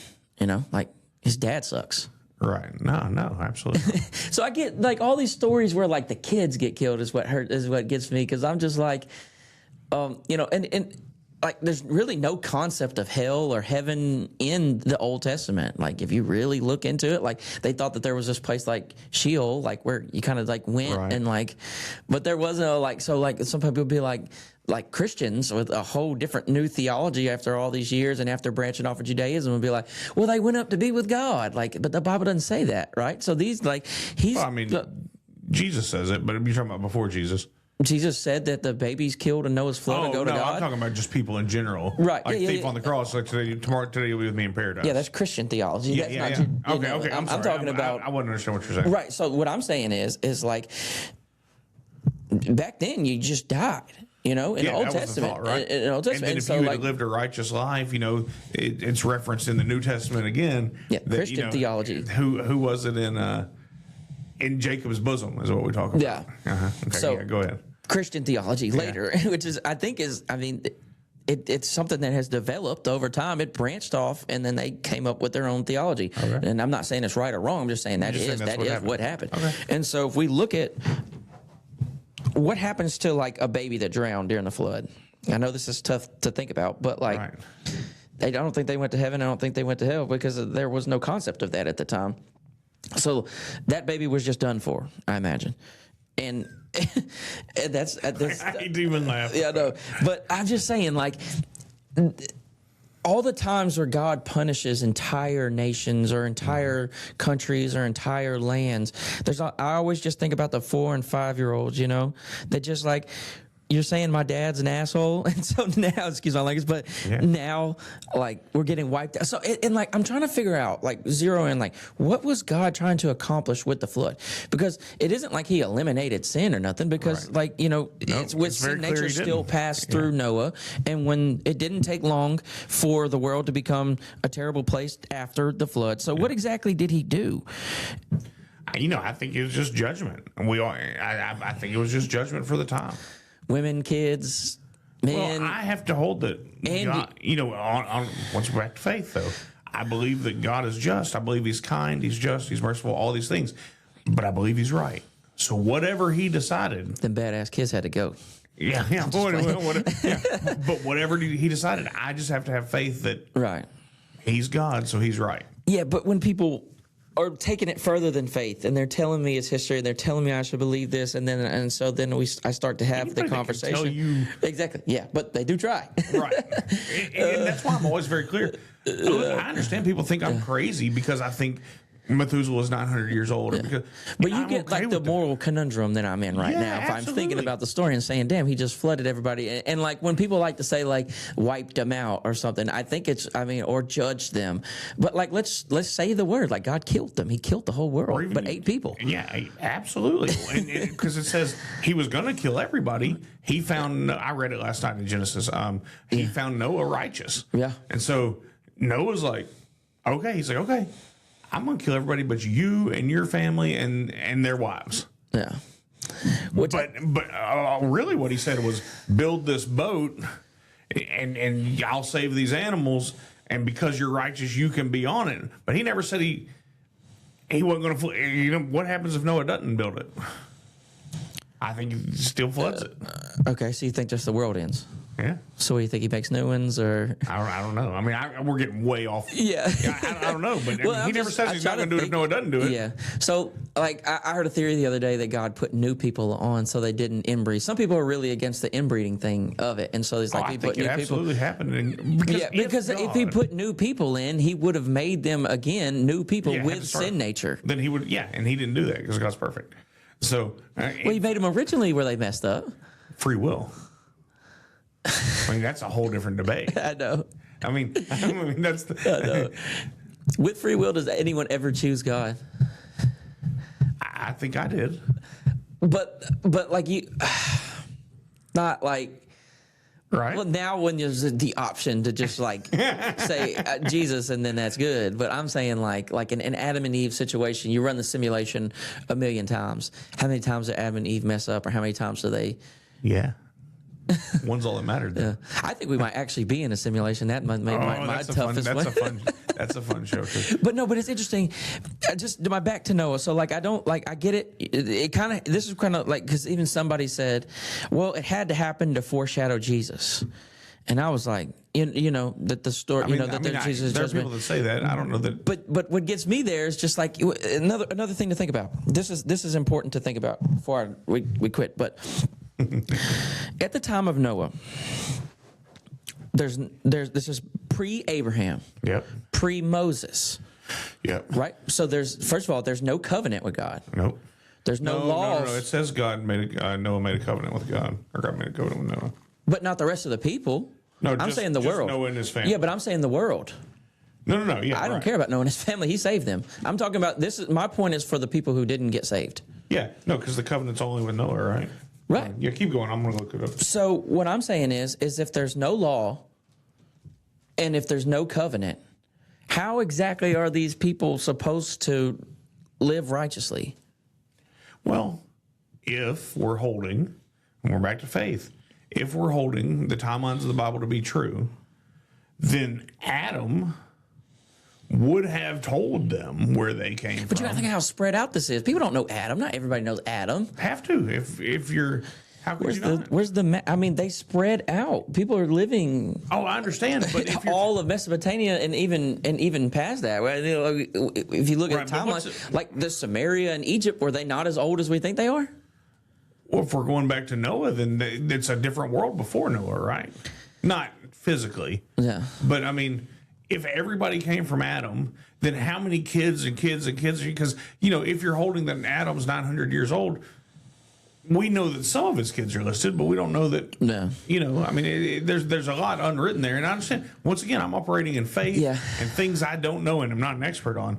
his dad sucks. Right. No, absolutely. So I get all these stories where the kids get killed is what gets me, because I'm just and there's really no concept of hell or heaven in the Old Testament. If you really look into it, they thought that there was this place like Sheol, where you kind of went right. and but there wasn't some people would be like Christians with a whole different new theology after all these years and after branching off of Judaism would be like, well, they went up to be with God. But the Bible doesn't say that, right? So these Jesus says it, but you're talking about before Jesus. Jesus said that the babies killed in Noah's flood to go to God. I'm talking about just people in general. Right. Thief on the cross. Today you'll be with me in paradise. Yeah, that's Christian theology. Yeah, That's not. Okay. I'm sorry. talking about. I wouldn't understand what you're saying. Right. So what I'm saying is back then you just died. In the Old Testament, thought, right? In the Old Testament, and then if you had lived a righteous life, it's referenced in the New Testament again. Yeah, Christian theology. Who was it in Jacob's bosom is what we talk about. Yeah. Okay. So, go ahead. Christian theology later, which is it's something that has developed over time. It branched off, and then they came up with their own theology. Okay. And I'm not saying it's right or wrong. I'm just saying that is what happened. Okay. And so if we look at what happens to a baby that drowned during the flood, I know this is tough to think about, but right. I don't think they went to heaven. I don't think they went to hell because there was no concept of that at the time. So that baby was just done for, I imagine. And that's I hate to even laugh. Yeah, no. But I'm just saying, all the times where God punishes entire nations or entire countries or entire lands, I always just think about the 4 and 5-year-olds, that just you're saying my dad's an asshole, and so now, excuse my language, but now, we're getting wiped out. So, and I'm trying to figure out, zero in, what was God trying to accomplish with the flood? Because it isn't like he eliminated sin or nothing, because, it's with sin nature still passed through Noah, and when it didn't take long for the world to become a terrible place after the flood. So, what exactly did he do? I think it was just judgment. I think it was just judgment for the time. Women, kids, men. Well, I have to hold that. God, once we're back to faith, though, I believe that God is just. I believe He's kind, He's just, He's merciful, all these things. But I believe He's right. So whatever He decided, them badass kids had to go. Yeah. But whatever He decided, I just have to have faith that right. He's God, so He's right. Yeah, but when people or taking it further than faith, and they're telling me it's history, and they're telling me I should believe this, and so then I start to have the conversation. Tell you exactly, yeah, but they do try, right, and that's why I'm always very clear. I understand people think I'm crazy because I think Methuselah is 900 years old. Because, but you get okay, like the moral conundrum that I'm in right now. If I'm thinking about the story and saying, damn, he just flooded everybody. And like when people like to say like wiped them out or something, I think or judged them. But like let's say the word, like God killed them. He killed the whole world, even, but 8 people. Yeah, absolutely. Because it says he was going to kill everybody. He found, I read it last night in Genesis, he found Noah righteous. Yeah. And so Noah's like, okay. He's like, okay. I'm going to kill everybody but you and your family and their wives. Yeah. But really what he said was build this boat and I'll save these animals, and because you're righteous, you can be on it. But he never said he wasn't going to, what happens if Noah doesn't build it? I think he still floods it. Okay, so you think just the world ends? Yeah. So what do you think, he makes new ones, or? I don't know. I mean, we're getting way off. Yeah. I don't know, but he never says he's not going to do it if Noah doesn't do it. Yeah. So, like, I heard a theory the other day that God put new people on so they didn't inbreed. Some people are really against the inbreeding thing of it, and so it's like I think it absolutely happened. Because if he put new people in, he would have made them again new people with sin nature. Then he would, and he didn't do that because God's perfect. So, he made them originally where they messed up. Free will. I mean, that's a whole different debate. I know. I mean that's I know. With free will, does anyone ever choose God? I think I did. But like you, not like. Right. Well, now when there's the option to just like say Jesus and then that's good. But I'm saying like an Adam and Eve situation, you run the simulation 1,000,000 times. How many times do Adam and Eve mess up, or how many times do they? Yeah. One's all that mattered. Yeah. I think we might actually be in a simulation. That might make my toughest one. That's a fun show too. But it's interesting. Just my back to Noah. So like I get it. It kind of, this is kind of like, because even somebody said, well, it had to happen to foreshadow Jesus, and I was like, that the story, Jesus' there are judgment. people that say that. I don't know that. But what gets me there is just like another thing to think about. This is important to think about before we quit. But at the time of Noah, this is pre-Abraham. Yep. Pre-Moses. Yep. Right? So first of all, there's no covenant with God. Nope. There's no laws. No. It says Noah made a covenant with God, or God made a covenant with Noah. But not the rest of the people. No, I'm saying the world. Noah and his family. Yeah, but I'm saying the world. No. Yeah, I don't care about Noah and his family. He saved them. I'm talking about my point is for the people who didn't get saved. Yeah. No, because the covenant's only with Noah, right? Right. Yeah, keep going. I'm going to look it up. So what I'm saying is if there's no law and if there's no covenant, how exactly are these people supposed to live righteously? Well, if we're holding, and we're back to faith, if we're holding the timelines of the Bible to be true, then Adam would have told them where they came from. But you got to think of how spread out this is. People don't know Adam. Not everybody knows Adam. Have to. If you're, how could you not? Where's they spread out. People are living. Oh, I understand. But if all of Mesopotamia and even past that. If you look at the timeline, like the Samaria and Egypt, were they not as old as we think they are? Well, if we're going back to Noah, then it's a different world before Noah, right? Not physically. Yeah. But I mean, if everybody came from Adam, then how many kids and kids and kids? Because, if you're holding that Adam's 900 years old, we know that some of his kids are listed, but we don't know that, no. I mean, there's a lot unwritten there. And I understand, once again, I'm operating in faith and things I don't know and I'm not an expert on.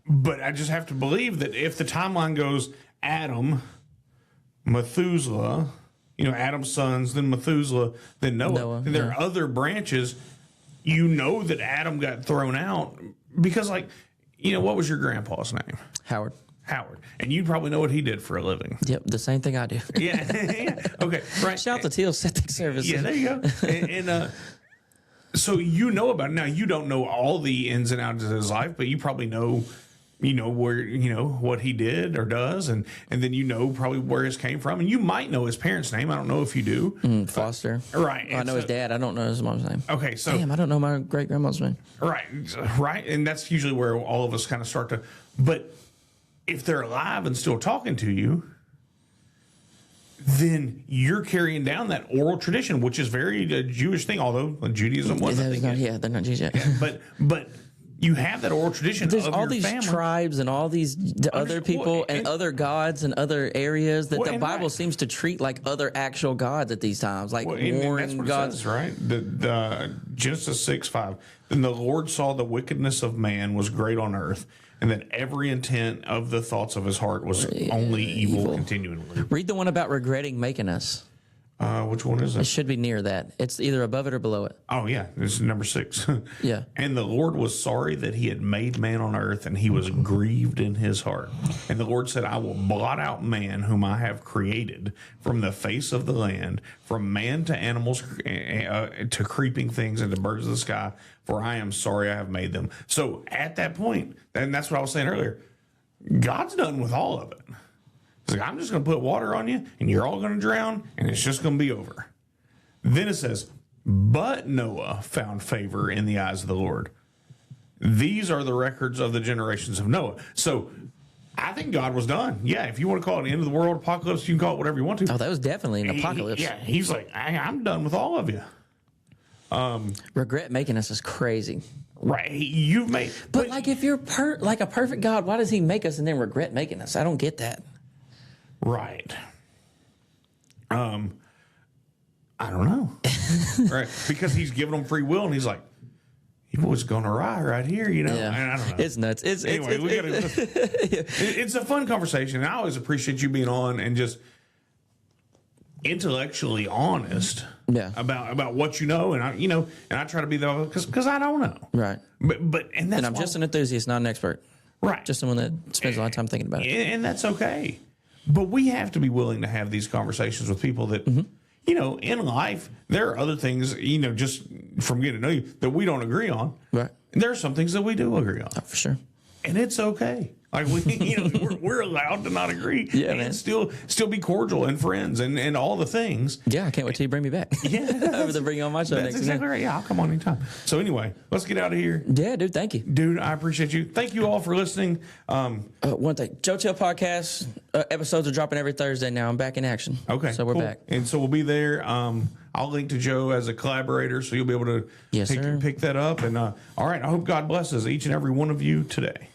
But I just have to believe that if the timeline goes Adam, Methuselah, Adam's sons, then Methuselah, then Noah. And there are other branches. That Adam got thrown out because, what was your grandpa's name? Howard. And you probably know what he did for a living. Yep, the same thing I do. Yeah. Okay, right. Shout out to Teel Septic Services. Yeah, there you go. And so about it. Now, you don't know all the ins and outs of his life, but you probably know, you know where, you know what he did or does, and then you know probably where his came from, and you might know his parents' name. I don't know if you do. Foster. Right. Well, I know his dad. I don't know his mom's name. Okay, so Damn, I don't know my great grandma's name. right, and that's usually where all of us kind of start to. But if they're alive and still talking to you, then you're carrying down that oral tradition, which is very a Jewish thing, although Judaism wasn't. They're not Jewish yet. But you have that oral tradition. There's of all your these family. Tribes and all these other people and other gods and other areas that the Bible seems to treat like other actual gods at these times, like warring gods. Says, right? The Genesis 6:5. Then the Lord saw the wickedness of man was great on earth, and that every intent of the thoughts of his heart was only evil continually. Read the one about regretting making us. Which one is It it? should be near that. It's either above it or below it. Oh, yeah. This is number 6. Yeah. And the Lord was sorry that he had made man on earth, and he was grieved in his heart. And the Lord said, I will blot out man whom I have created from the face of the land, from man to animals, to creeping things and to birds of the sky, for I am sorry I have made them. So at that point, and that's what I was saying earlier, God's done with all of it. He's like, I'm just going to put water on you, and you're all going to drown, and it's just going to be over. Then it says, but Noah found favor in the eyes of the Lord. These are the records of the generations of Noah. So I think God was done. Yeah, if you want to call it the end of the world, apocalypse, you can call it whatever you want to. Oh, that was definitely an apocalypse. He's like, I'm done with all of you. Regret making us is crazy. Right, you've made. But like, if you're like a perfect God, why does he make us and then regret making us? I don't get that. Right. I don't know. Right, because he's giving them free will, and he's like, "You boys going awry right here," you know. Yeah. And I don't know. It's nuts. It's a fun conversation. And I always appreciate you being on and just intellectually honest. Yeah. About what you know, and I try to be there because I don't know. Right. But that's I'm just an enthusiast, not an expert. Right. Just someone that spends a lot of time thinking about it. And that's okay. But we have to be willing to have these conversations with people that, in life, there are other things, just from getting to know you that we don't agree on. Right. And there are some things that we do agree on. Oh, for sure. And it's okay. Like we're allowed to not agree. Yeah, and man. still be cordial and friends and all the things. Yeah, I can't wait till you bring me back. Yeah. Over to bring you on my show That's next exactly right. Yeah, I'll come on anytime. So anyway, let's get out of here. Yeah, dude, thank you. Dude, I appreciate you. Thank you all for listening. One thing, Joe Teel podcast episodes are dropping every Thursday now. I'm back in action. Okay, so we're cool. back. And so we'll be there. I'll link to Joe as a collaborator, so you'll be able to Yes, sir. pick that up. And all right, I hope God blesses each and every one of you today.